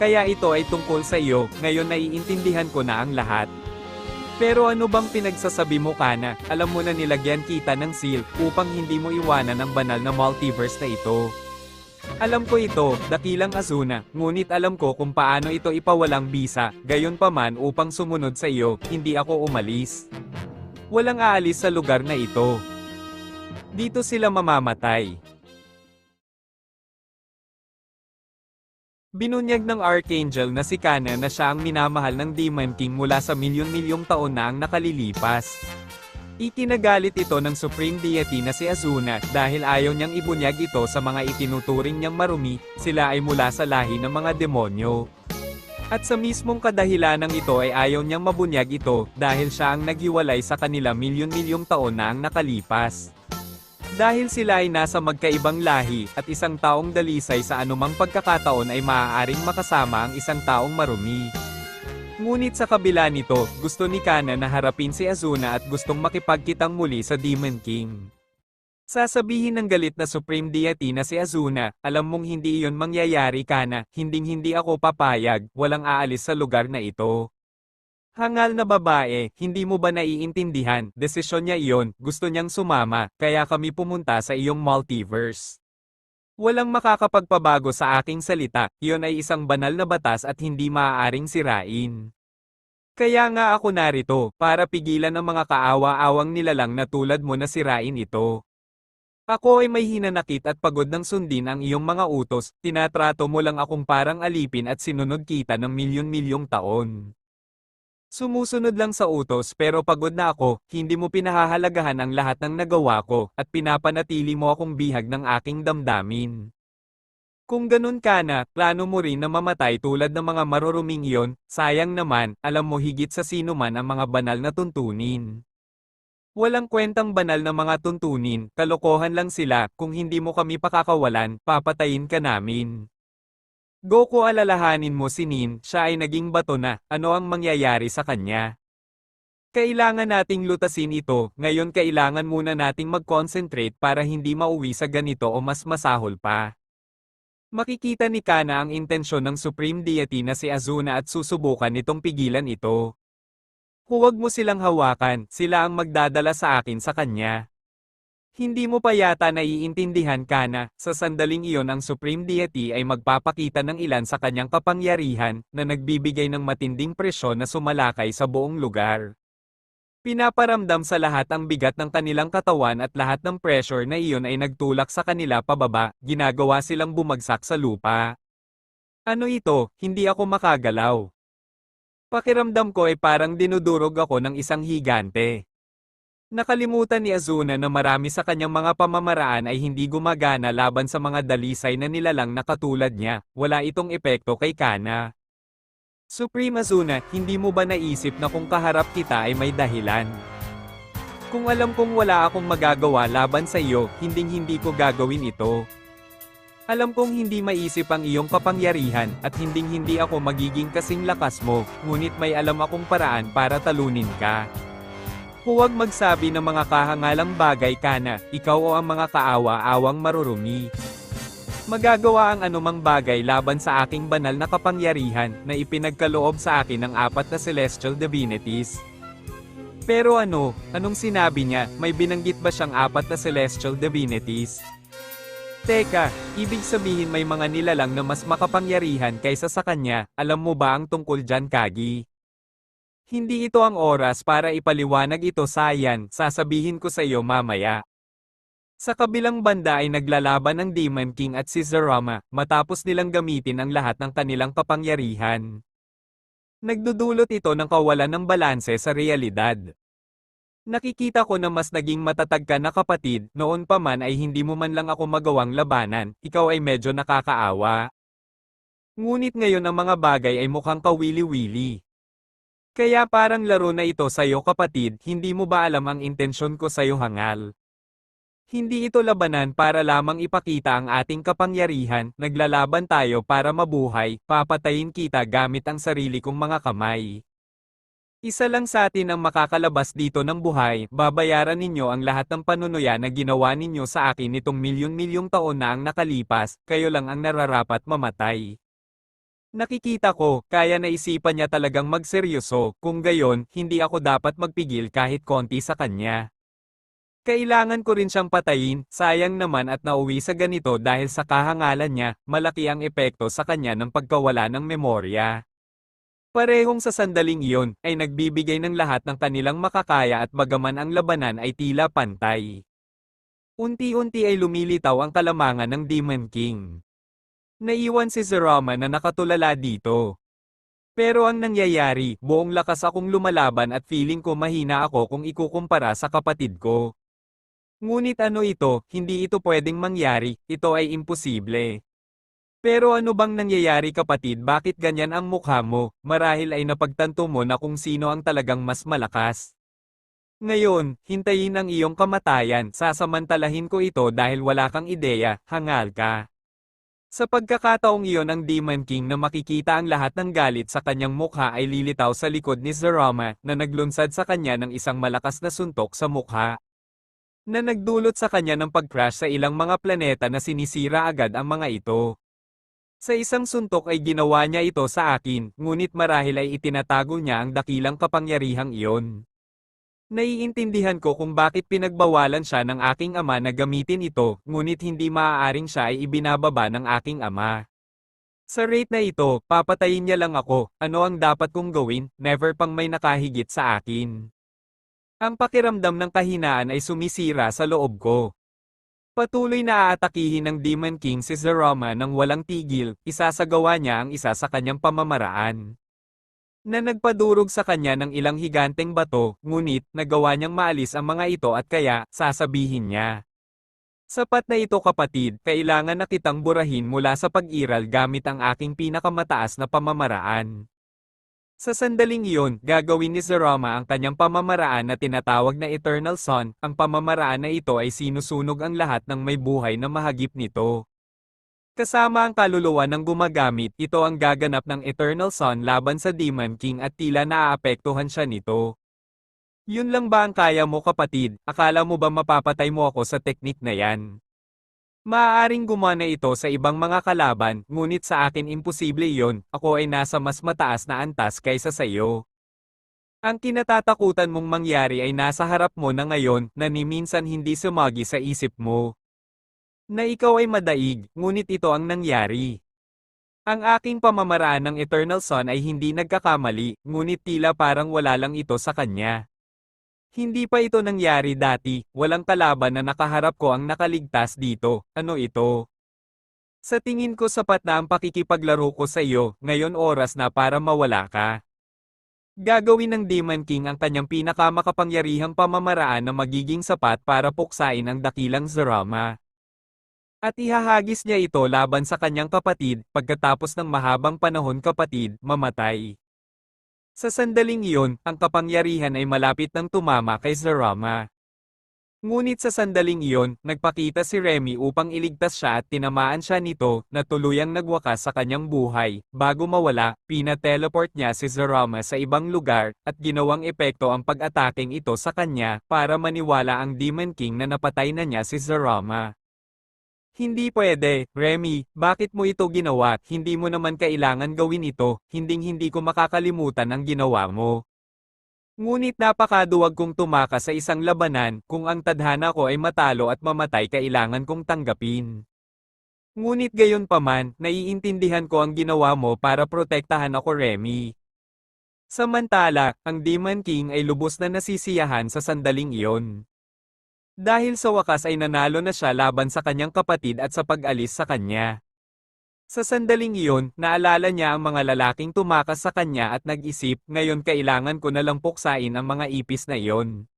Kaya ito ay tungkol sa iyo, ngayon naiintindihan ko na ang lahat. Pero ano bang pinagsasabi mo, Kana? Alam mo na nilagyan kita ng seal upang hindi mo iwanan ang banal na multiverse na ito. Alam ko ito, dakilang Azuna, ngunit alam ko kung paano ito ipawalang bisa, gayon pa man upang sumunod sa iyo, hindi ako umalis. Walang aalis sa lugar na ito. Dito sila mamamatay. Binunyag ng Archangel na si Kana na siya ang minamahal ng Demon King mula sa milyon-milyong taon na ang nakalilipas. Ikinagalit ito ng Supreme Deity na si Azuna dahil ayaw niyang ibunyag ito sa mga itinuturing niyang marumi, sila ay mula sa lahi ng mga demonyo. At sa mismong kadahilanang ito ay ayaw niyang mabunyag ito dahil siya ang naghiwalay sa kanila milyon-milyong taon na ang nakalipas. Dahil sila ay nasa magkaibang lahi at isang taong dalisay sa anumang pagkakataon ay maaaring makasama ang isang taong marumi. Ngunit sa kabila nito, gusto ni Kana na harapin si Azuna at gustong makipagkitang muli sa Demon King. Sasabihin ng galit na Supreme Deity na si Azuna, alam mong hindi iyon mangyayari, Kana, hinding-hindi ako papayag, walang aalis sa lugar na ito. Hangal na babae, hindi mo ba naiintindihan, desisyon niya iyon, gusto niyang sumama, kaya kami pumunta sa iyong multiverse. Walang makakapagpabago sa aking salita, iyon ay isang banal na batas at hindi maaaring sirain. Kaya nga ako narito, para pigilan ang mga kaawa-awang nilalang na tulad mo na sirain ito. Ako ay may hinanakit at pagod ng sundin ang iyong mga utos, tinatrato mo lang akong parang alipin at sinunod kita ng milyon-milyong taon. Sumusunod lang sa utos pero pagod na ako, hindi mo pinahahalagahan ang lahat ng nagawa ko, at pinapanatili mo akong bihag ng aking damdamin. Kung ganun, Kana, plano mo rin na mamatay tulad ng mga maruruming iyon, sayang naman, alam mo higit sa sino man ang mga banal na tuntunin. Walang kwentang banal na mga tuntunin, kalokohan lang sila, kung hindi mo kami pakakawalan, papatayin ka namin. Goku, alalahanin mo si Nin, siya ay naging bato na, ano ang mangyayari sa kanya? Kailangan nating lutasin ito, ngayon kailangan muna nating mag-concentrate para hindi mauwi sa ganito o mas masahol pa. Makikita ni Kana ang intensyon ng Supreme Deity na si Azuna at susubukan nitong pigilan ito. Huwag mo silang hawakan, sila ang magdadala sa akin sa kanya. Hindi mo pa yata naiintindihan, Kana, sa sandaling iyon ang Supreme Deity ay magpapakita ng ilan sa kanyang kapangyarihan, na nagbibigay ng matinding presyon na sumalakay sa buong lugar. Pinaparamdam sa lahat ang bigat ng kanilang katawan at lahat ng pressure na iyon ay nagtulak sa kanila pababa, ginagawa silang bumagsak sa lupa. Ano ito, hindi ako makagalaw. Pakiramdam ko ay parang dinudurog ako ng isang higante. Nakalimutan ni Azuna na marami sa kanyang mga pamamaraan ay hindi gumagana laban sa mga dalisay na nilalang na katulad niya, wala itong epekto kay Kana. Supreme Azuna, hindi mo ba naisip na kung kaharap kita ay may dahilan? Kung alam kong wala akong magagawa laban sa iyo, hinding-hindi ko gagawin ito. Alam kong hindi maisip ang iyong kapangyarihan, at hinding-hindi ako magiging kasing lakas mo, ngunit may alam akong paraan para talunin ka. Huwag magsabi ng mga kahangalang bagay, Kana, ikaw o ang mga kaawa-awang marurumi. Magagawa ang anumang bagay laban sa aking banal na kapangyarihan na ipinagkaloob sa akin ng 4 na celestial divinities. Pero anong sinabi niya, may binanggit ba siyang 4 na celestial divinities? Teka, ibig sabihin may mga nilalang na mas makapangyarihan kaysa sa kanya, alam mo ba ang tungkol dyan, Kagi? Hindi ito ang oras para ipaliwanag ito, Saiyan, sasabihin ko sa iyo mamaya. Sa kabilang banda ay naglalaban ang Demon King at si Zerama, matapos nilang gamitin ang lahat ng kanilang kapangyarihan. Nagdudulot ito ng kawalan ng balanse sa realidad. Nakikita ko na mas naging matatag ka na, kapatid, noon pa man ay hindi mo man lang ako magawang labanan, ikaw ay medyo nakakaawa. Ngunit ngayon ang mga bagay ay mukhang kawili-wili. Kaya parang laro na ito sa'yo, kapatid, hindi mo ba alam ang intensyon ko sa'yo, hangal? Hindi ito labanan para lamang ipakita ang ating kapangyarihan, naglalaban tayo para mabuhay, papatayin kita gamit ang sarili kong mga kamay. Isa lang sa atin ang makakalabas dito ng buhay, babayaran ninyo ang lahat ng panunuya na ginawa ninyo sa akin nitong milyon-milyong taon na ang nakalipas, kayo lang ang nararapat mamatay. Nakikita ko, kaya naisipan niya talagang magseryoso, kung gayon, hindi ako dapat magpigil kahit konti sa kanya. Kailangan ko rin siyang patayin, sayang naman at nauwi sa ganito dahil sa kahangalan niya, malaki ang epekto sa kanya ng pagkawala ng memorya. Parehong sa sandaling iyon, ay nagbibigay ng lahat ng kanilang makakaya at bagaman ang labanan ay tila pantay. Unti-unti ay lumilitaw ang kalamangan ng Demon King. Naiwan si Zerama na nakatulala dito. Pero ang nangyayari, buong lakas akong lumalaban at feeling ko mahina ako kung ikukumpara sa kapatid ko. Ngunit ano ito, hindi ito pwedeng mangyari, ito ay imposible. Pero ano bang nangyayari kapatid, bakit ganyan ang mukha mo, marahil ay napagtanto mo na kung sino ang talagang mas malakas. Ngayon, hintayin ang iyong kamatayan, sasamantalahin ko ito dahil wala kang ideya, hangal ka. Sa pagkakataong iyon ang Demon King na makikita ang lahat ng galit sa kanyang mukha ay lilitaw sa likod ni Zerama na naglunsad sa kanya ng isang malakas na suntok sa mukha. Na nagdulot sa kanya ng pag-crash sa ilang mga planeta na sinisira agad ang mga ito. Sa isang suntok ay ginawa niya ito sa akin, ngunit marahil ay itinatago niya ang dakilang kapangyarihang iyon. Naiintindihan ko kung bakit pinagbawalan siya ng aking ama na gamitin ito, ngunit hindi maaaring siya ay ibinababa ng aking ama. Sa rate na ito, papatayin niya lang ako, ano ang dapat kong gawin, never pang may nakahigit sa akin. Ang pakiramdam ng kahinaan ay sumisira sa loob ko. Patuloy na aatakihin ng Demon King si Zerama nang walang tigil, isasagawa niya ang isa sa kanyang pamamaraan. Na nagpadurog sa kanya ng ilang higanteng bato, ngunit, nagawa niyang maalis ang mga ito at kaya, sasabihin niya. Sapat na ito kapatid, kailangan na kitang burahin mula sa pag-iral gamit ang aking pinakamataas na pamamaraan. Sa sandaling iyon, gagawin ni Zerama ang kanyang pamamaraan na tinatawag na Eternal Sun, ang pamamaraan na ito ay sinusunog ang lahat ng may buhay na mahagip nito. Kasama ang kaluluwa ng gumagamit, ito ang gaganap ng Eternal Sun laban sa Demon King at tila naaapektuhan siya nito. Yun lang ba ang kaya mo kapatid, akala mo ba mapapatay mo ako sa teknik na yan? Maaaring gumana ito sa ibang mga kalaban, ngunit sa akin imposible iyon, ako ay nasa mas mataas na antas kaysa sa iyo. Ang kinatatakutan mong mangyari ay nasa harap mo na ngayon, na ni minsan hindi sumagi sa isip mo. Na ikaw ay madaig, ngunit ito ang nangyari. Ang aking pamamaraan ng Eternal Sun ay hindi nagkakamali, ngunit tila parang wala lang ito sa kanya. Hindi pa ito nangyari dati, walang kalaban na nakaharap ko ang nakaligtas dito, ano ito? Sa tingin ko sapat na ang pakikipaglaro ko sa iyo, ngayon oras na para mawala ka. Gagawin ng Demon King ang kanyang pinakamakapangyarihang pamamaraan na magiging sapat para puksain ang dakilang Zerama. At ihahagis niya ito laban sa kanyang kapatid, pagkatapos ng mahabang panahon kapatid, mamatay. Sa sandaling iyon, ang kapangyarihan ay malapit nang tumama kay Zerama. Ngunit sa sandaling iyon, nagpakita si Remy upang iligtas siya at tinamaan siya nito, na tuluyang nagwakas sa kanyang buhay. Bago mawala, pina-teleport niya si Zerama sa ibang lugar, at ginawang epekto ang pag-ataking ito sa kanya, para maniwala ang Demon King na napatay na niya si Zerama. Hindi pwede, Remy, bakit mo ito ginawa? Hindi mo naman kailangan gawin ito, hinding-hindi ko makakalimutan ang ginawa mo. Ngunit napakaduwag kong tumakas sa isang labanan, kung ang tadhana ko ay matalo at mamatay kailangan kong tanggapin. Ngunit gayon paman, naiintindihan ko ang ginawa mo para protektahan ako Remy. Samantala, ang Demon King ay lubos na nasisiyahan sa sandaling iyon. Dahil sa wakas ay nanalo na siya laban sa kanyang kapatid at sa pag-alis sa kanya. Sa sandaling iyon, naalala niya ang mga lalaking tumakas sa kanya at nag-isip, ngayon kailangan ko na lang puksain ang mga ipis na iyon.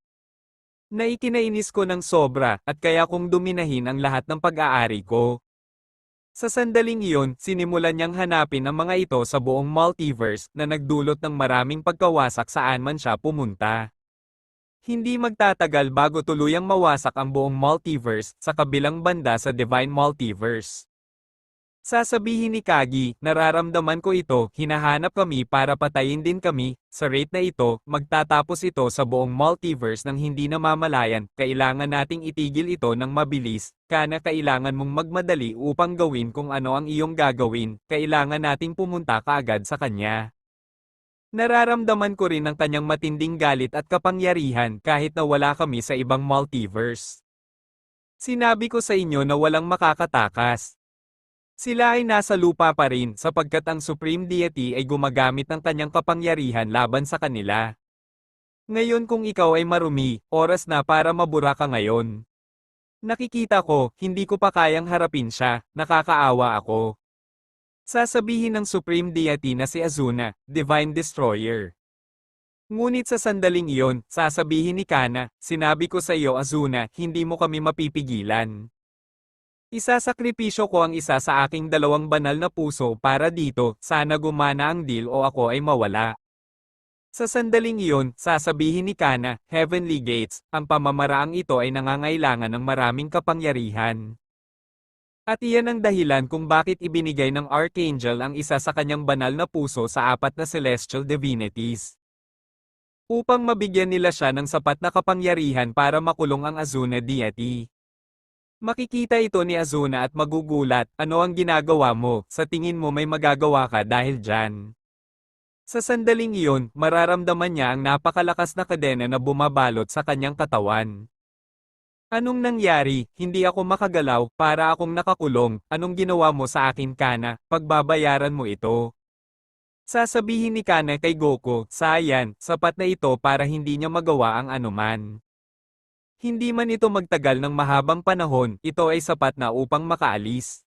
Naikinainis ko ng sobra, at kaya kong duminahin ang lahat ng pag-aari ko. Sa sandaling iyon, sinimulan niyang hanapin ang mga ito sa buong multiverse, na nagdulot ng maraming pagkawasak saan man siya pumunta. Hindi magtatagal bago tuluyang mawasak ang buong multiverse sa kabilang banda sa Divine Multiverse. Sasabihin ni Kagi, nararamdaman ko ito, hinahanap kami para patayin din kami, sa rate na ito, magtatapos ito sa buong multiverse ng hindi namamalayan, kailangan nating itigil ito ng mabilis, kana kailangan mong magmadali upang gawin kung ano ang iyong gagawin, kailangan nating pumunta kaagad sa kanya. Nararamdaman ko rin ang kanyang matinding galit at kapangyarihan kahit na wala kami sa ibang multiverse. Sinabi ko sa inyo na walang makakatakas. Sila ay nasa lupa pa rin sapagkat ang Supreme Deity ay gumagamit ng kanyang kapangyarihan laban sa kanila. Ngayon kung ikaw ay marumi, oras na para mabura ka ngayon. Nakikita ko, hindi ko pa kayang harapin siya, nakakaawa ako. Sasabihin ng Supreme Deity na si Azuna, Divine Destroyer. Ngunit sa sandaling iyon, sasabihin ni Kana, sinabi ko sa iyo Azuna, hindi mo kami mapipigilan. Isasakripisyo ko ang isa sa aking dalawang banal na puso para dito, sana gumana ang deal o ako ay mawala. Sa sandaling iyon, sasabihin ni Kana, Heavenly Gates, ang pamamaraang ito ay nangangailangan ng maraming kapangyarihan. At iyan ang dahilan kung bakit ibinigay ng Archangel ang isa sa kanyang banal na puso sa apat na celestial divinities. Upang mabigyan nila siya ng sapat na kapangyarihan para makulong ang Azuna Deity. Makikita ito ni Azuna at magugulat, ano ang ginagawa mo, sa tingin mo may magagawa ka dahil dyan. Sa sandaling iyon, mararamdaman niya ang napakalakas na kadena na bumabalot sa kanyang katawan. Anong nangyari, hindi ako makagalaw, para akong nakakulong, anong ginawa mo sa akin Kana, pagbabayaran mo ito. Sasabihin ni Kana kay Goku, sayan, sapat na ito para hindi niya magawa ang anuman. Hindi man ito magtagal ng mahabang panahon, ito ay sapat na upang makaalis.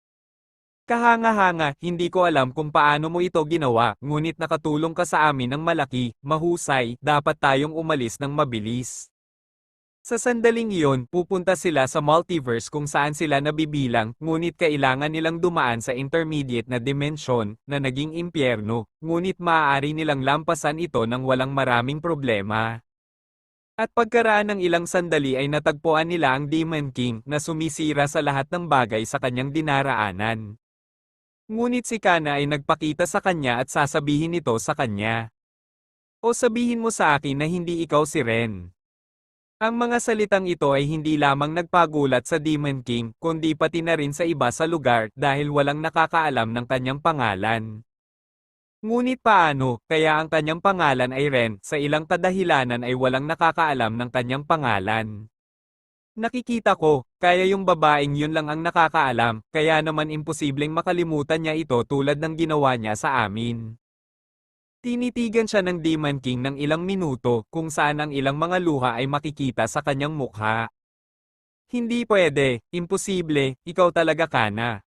Kahanga-hanga, hindi ko alam kung paano mo ito ginawa, ngunit nakatulong ka sa amin ng malaki, mahusay, dapat tayong umalis ng mabilis. Sa sandaling iyon, pupunta sila sa multiverse kung saan sila nabibilang, ngunit kailangan nilang dumaan sa intermediate na dimensyon, na naging impyerno, ngunit maaari nilang lampasan ito ng walang maraming problema. At pagkaraan ng ilang sandali ay natagpuan nila ang Demon King na sumisira sa lahat ng bagay sa kanyang dinaraanan. Ngunit si Kana ay nagpakita sa kanya at sasabihin ito sa kanya. O sabihin mo sa akin na hindi ikaw si Ren. Ang mga salitang ito ay hindi lamang nagpagulat sa Demon King, kundi pati na rin sa iba sa lugar dahil walang nakakaalam ng kanyang pangalan. Ngunit paano, kaya ang kanyang pangalan ay Ren, sa ilang kadahilanan ay walang nakakaalam ng kanyang pangalan. Nakikita ko, kaya yung babaeng yun lang ang nakakaalam, kaya naman imposibleng makalimutan niya ito tulad ng ginawa niya sa amin. Tinitigan siya ng Demon King ng ilang minuto, kung saan ang ilang mga luha ay makikita sa kanyang mukha. Hindi pwede, imposible, ikaw talaga Kana.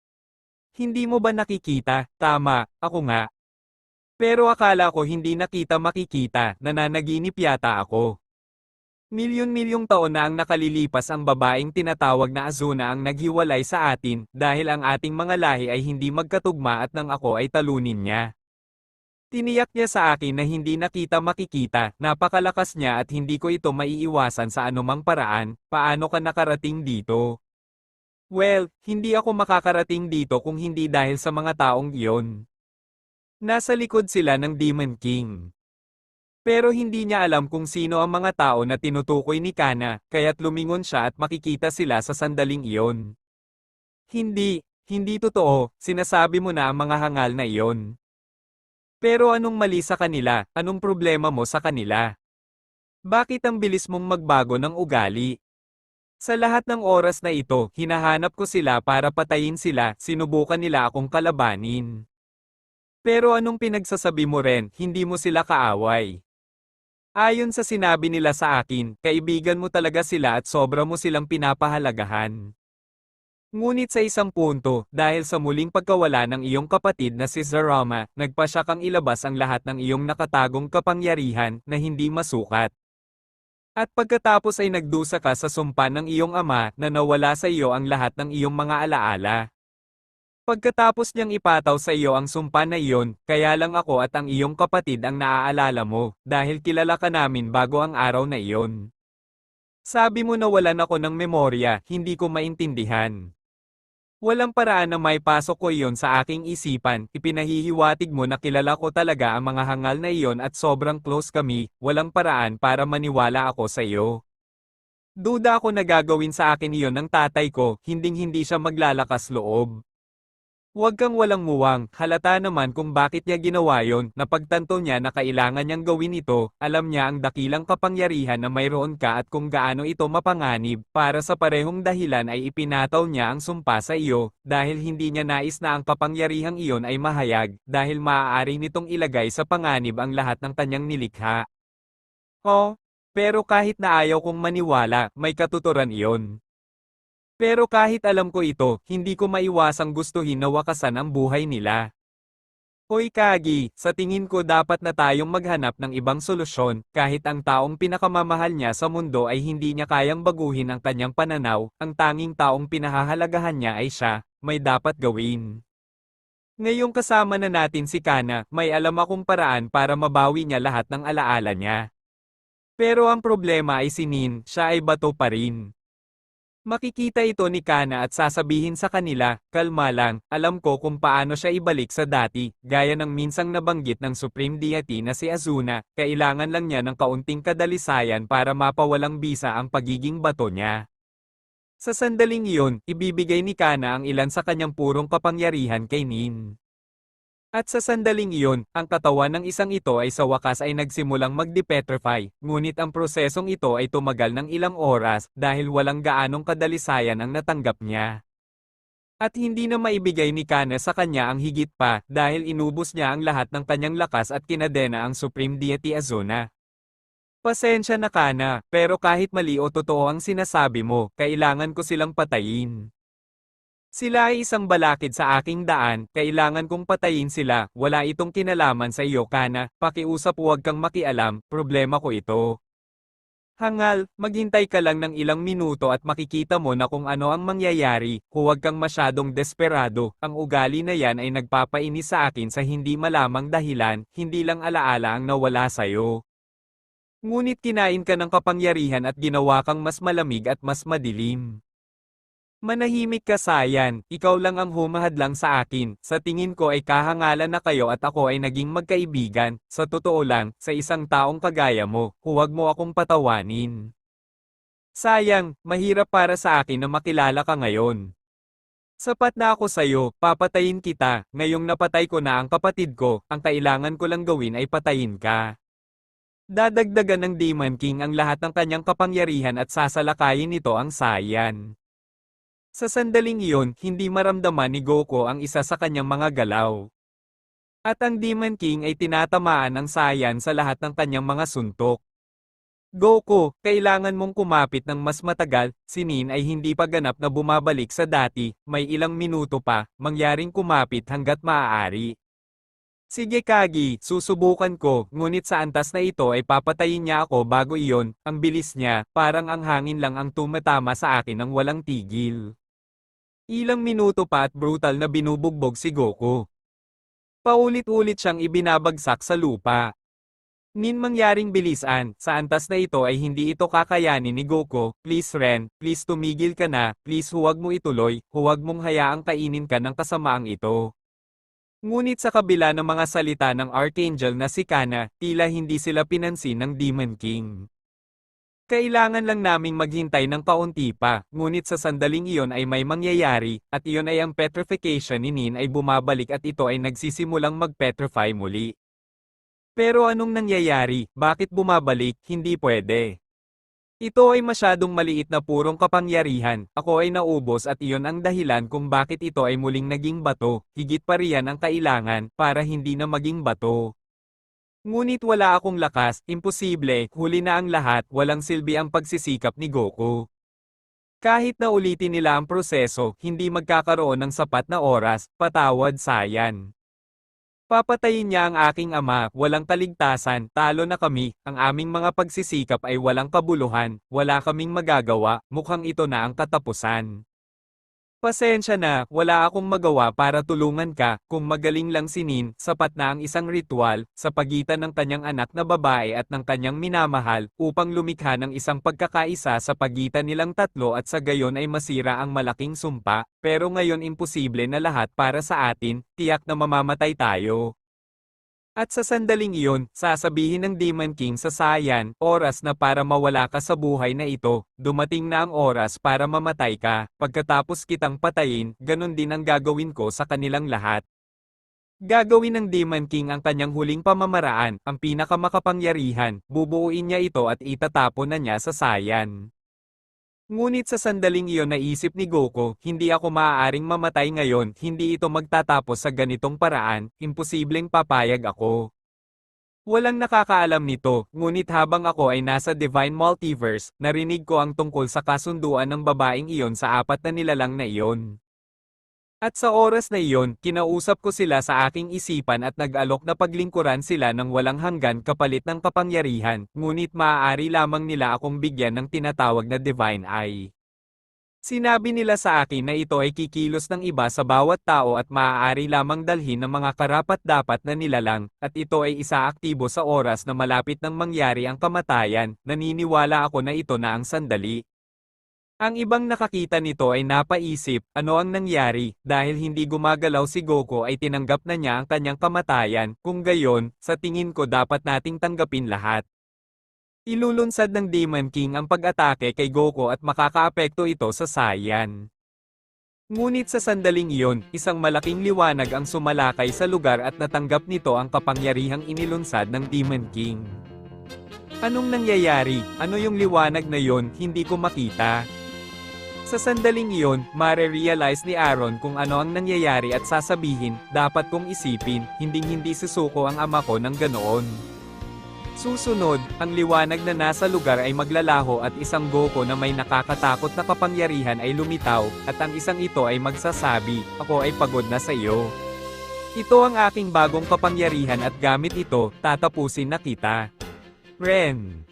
Hindi mo ba nakikita, tama, ako nga. Pero akala ko hindi nakita makikita, nananaginip yata ako. Milyon-milyong taon na ang nakalilipas ang babaeng tinatawag na Azuna ang naghiwalay sa atin, dahil ang ating mga lahi ay hindi magkatugma at nang ako ay talunin niya. Tiniyak niya sa akin na hindi nakita makikita, napakalakas niya at hindi ko ito maiiwasan sa anumang paraan, paano ka nakarating dito? Well, hindi ako makakarating dito kung hindi dahil sa mga taong iyon. Nasa likod sila ng Demon King. Pero hindi niya alam kung sino ang mga tao na tinutukoy ni Kana, kaya't lumingon siya at makikita sila sa sandaling iyon. Hindi totoo, sinasabi mo na ang mga hangal na iyon. Pero anong mali sa kanila, anong problema mo sa kanila? Bakit ang bilis mong magbago ng ugali? Sa lahat ng oras na ito, hinahanap ko sila para patayin sila, sinubukan nila akong kalabanin. Pero anong pinagsasabi mo Ren, hindi mo sila kaaway. Ayon sa sinabi nila sa akin, kaibigan mo talaga sila at sobra mo silang pinapahalagahan. Ngunit sa isang punto, dahil sa muling pagkawala ng iyong kapatid na si Zarama, nagpasya kang ilabas ang lahat ng iyong nakatagong kapangyarihan na hindi masukat. At pagkatapos ay nagdusa ka sa sumpa ng iyong ama na nawala sa iyo ang lahat ng iyong mga alaala. Pagkatapos niyang ipataw sa iyo ang sumpa na iyon, kaya lang ako at ang iyong kapatid ang naaalala mo, dahil kilala ka namin bago ang araw na iyon. Sabi mo na walan ako ng memorya, hindi ko maintindihan. Walang paraan na may pasok ko iyon sa aking isipan, ipinahihiwatig mo na kilala ko talaga ang mga hangal na iyon at sobrang close kami, walang paraan para maniwala ako sa iyo. Duda ako na gagawin sa akin iyon ng tatay ko, hinding-hindi siya maglalakas loob. Huwag kang walang muwang, halata naman kung bakit niya ginawa yon, napagtanto niya na kailangan niyang gawin ito, alam niya ang dakilang kapangyarihan na mayroon ka at kung gaano ito mapanganib, para sa parehong dahilan ay ipinataw niya ang sumpa sa iyo, dahil hindi niya nais na ang kapangyarihang iyon ay mahayag, dahil maaari nitong ilagay sa panganib ang lahat ng kanyang nilikha. Oh, pero kahit na ayaw kong maniwala, may katuturan iyon. Pero kahit alam ko ito, hindi ko maiwasang gustuhin na wakasan ang buhay nila. Hoy Kagi, sa tingin ko dapat na tayong maghanap ng ibang solusyon, kahit ang taong pinakamamahal niya sa mundo ay hindi niya kayang baguhin ang kanyang pananaw, ang tanging taong pinahahalagahan niya ay siya, may dapat gawin. Ngayong kasama na natin si Kana, may alam akong paraan para mabawi niya lahat ng alaala niya. Pero ang problema ay si Nin, siya ay bato pa rin. Makikita ito ni Kana at sasabihin sa kanila, kalma lang, alam ko kung paano siya ibalik sa dati, gaya ng minsang nabanggit ng Supreme Deity na si Azuna, kailangan lang niya ng kaunting kadalisayan para mapawalang bisa ang pagiging bato niya. Sa sandaling iyon, ibibigay ni Kana ang ilan sa kanyang purong kapangyarihan kay Nin. At sa sandaling iyon, ang katawan ng isang ito ay sa wakas ay nagsimulang mag-depetrify, ngunit ang prosesong ito ay tumagal ng ilang oras dahil walang gaanong kadalisayan ang natanggap niya. At hindi na maibigay ni Kana sa kanya ang higit pa dahil inubos niya ang lahat ng kanyang lakas at kinadena ang Supreme Deity Azuna. Pasensya na Kana, pero kahit mali o totoo ang sinasabi mo, kailangan ko silang patayin. Sila ay isang balakid sa aking daan, kailangan kong patayin sila, wala itong kinalaman sa iyo Kana, pakiusap huwag kang makialam, problema ko ito. Hangal, maghintay ka lang ng ilang minuto at makikita mo na kung ano ang mangyayari, huwag kang masyadong desperado, ang ugali na yan ay nagpapainis sa akin sa hindi malamang dahilan, hindi lang alaala ang nawala sa'yo. Ngunit kinain ka ng kapangyarihan at ginawa kang mas malamig at mas madilim. Manahimik ka Sayan, ikaw lang ang humahadlang sa akin, sa tingin ko ay kahangalan na kayo at ako ay naging magkaibigan, sa totoo lang, sa isang taong kagaya mo, huwag mo akong patawanin. Sayang, mahirap para sa akin na makilala ka ngayon. Sapat na ako sa'yo, papatayin kita, ngayong napatay ko na ang kapatid ko, ang kailangan ko lang gawin ay patayin ka. Dadagdagan ng Demon King ang lahat ng kanyang kapangyarihan at sasalakayin nito ang Saiyan. Sa sandaling iyon, hindi maramdaman ni Goku ang isa sa kanyang mga galaw. At ang Demon King ay tinatamaan ng Saiyan sa lahat ng kanyang mga suntok. Goku, kailangan mong kumapit ng mas matagal, si Nin ay hindi pa ganap na bumabalik sa dati, may ilang minuto pa, mangyaring kumapit hanggat maaari. Sige Kagi, susubukan ko, ngunit sa antas na ito ay papatayin niya ako bago iyon, ang bilis niya, parang ang hangin lang ang tumatama sa akin ng walang tigil. Ilang minuto pa at brutal na binubugbog si Goku. Paulit-ulit siyang ibinabagsak sa lupa. Nin mangyaring bilisan, sa antas na ito ay hindi ito kakayanin ni Goku, please Ren, please tumigil ka na, please huwag mo ituloy, huwag mong hayaang kainin ka ng kasamaang ito. Ngunit sa kabila ng mga salita ng Archangel na si Kana, tila hindi sila pinansin ng Demon King. Kailangan lang naming maghintay ng kaunti pa, ngunit sa sandaling iyon ay may mangyayari, at iyon ay ang petrification ni Nin ay bumabalik at ito ay nagsisimulang mag-petrify muli. Pero anong nangyayari, bakit bumabalik, hindi pwede. Ito ay masyadong maliit na purong kapangyarihan, ako ay naubos at iyon ang dahilan kung bakit ito ay muling naging bato, higit pa riyan ang kailangan, para hindi na maging bato. Ngunit wala akong lakas, imposible, huli na ang lahat, walang silbi ang pagsisikap ni Goku. Kahit na ulitin nila ang proseso, hindi magkakaroon ng sapat na oras, patawad Sayan. Papatayin niya ang aking ama, walang kaligtasan, talo na kami, ang aming mga pagsisikap ay walang kabuluhan, wala kaming magagawa, mukhang ito na ang katapusan. Pasensya na, wala akong magawa para tulungan ka, kung magaling lang si Nin, sapat na ang isang ritual, sa pagitan ng kanyang anak na babae at ng kanyang minamahal, upang lumikha ng isang pagkakaisa sa pagitan nilang tatlo at sa gayon ay masira ang malaking sumpa, pero ngayon imposible na lahat para sa atin, tiyak na mamamatay tayo. At sa sandaling iyon, sasabihin ng Demon King sa Saiyan, oras na para mawala ka sa buhay na ito, dumating na ang oras para mamatay ka, pagkatapos kitang patayin, ganun din ang gagawin ko sa kanilang lahat. Gagawin ng Demon King ang kanyang huling pamamaraan, ang pinakamakapangyarihan, bubuuin niya ito at itatapon na niya sa Saiyan. Ngunit sa sandaling iyon naisip ni Goku, hindi ako maaaring mamatay ngayon, hindi ito magtatapos sa ganitong paraan, imposibleng papayag ako. Walang nakakaalam nito, ngunit habang ako ay nasa Divine Multiverse, narinig ko ang tungkol sa kasunduan ng babaeng iyon sa apat na nilalang na iyon. At sa oras na iyon, kinausap ko sila sa aking isipan at nag-alok na paglingkuran sila ng walang hanggan kapalit ng kapangyarihan, ngunit maaari lamang nila akong bigyan ng tinatawag na Divine Eye. Sinabi nila sa akin na ito ay kikilos ng iba sa bawat tao at maaari lamang dalhin ng mga karapat-dapat na nilalang, at ito ay isaaktibo sa oras na malapit nang mangyari ang kamatayan, naniniwala ako na ito na ang sandali. Ang ibang nakakita nito ay napaisip, ano ang nangyari, dahil hindi gumagalaw si Goku ay tinanggap na niya ang kanyang kamatayan, kung gayon, sa tingin ko dapat nating tanggapin lahat. Ilulunsad ng Demon King ang pag-atake kay Goku at makakaapekto ito sa Saiyan. Ngunit sa sandaling iyon, isang malaking liwanag ang sumalakay sa lugar at natanggap nito ang kapangyarihang inilunsad ng Demon King. Anong nangyayari? Ano yung liwanag na yon? Hindi ko makita. Sa sandaling iyon, mare-realize ni Aaron kung ano ang nangyayari at sasabihin, dapat kong isipin, hinding-hindi susuko ang ama ko ng ganoon. Susunod, ang liwanag na nasa lugar ay maglalaho at isang Goku na may nakakatakot na kapangyarihan ay lumitaw, at ang isang ito ay magsasabi, ako ay pagod na sa iyo. Ito ang aking bagong kapangyarihan at gamit ito, tatapusin na kita. Ren.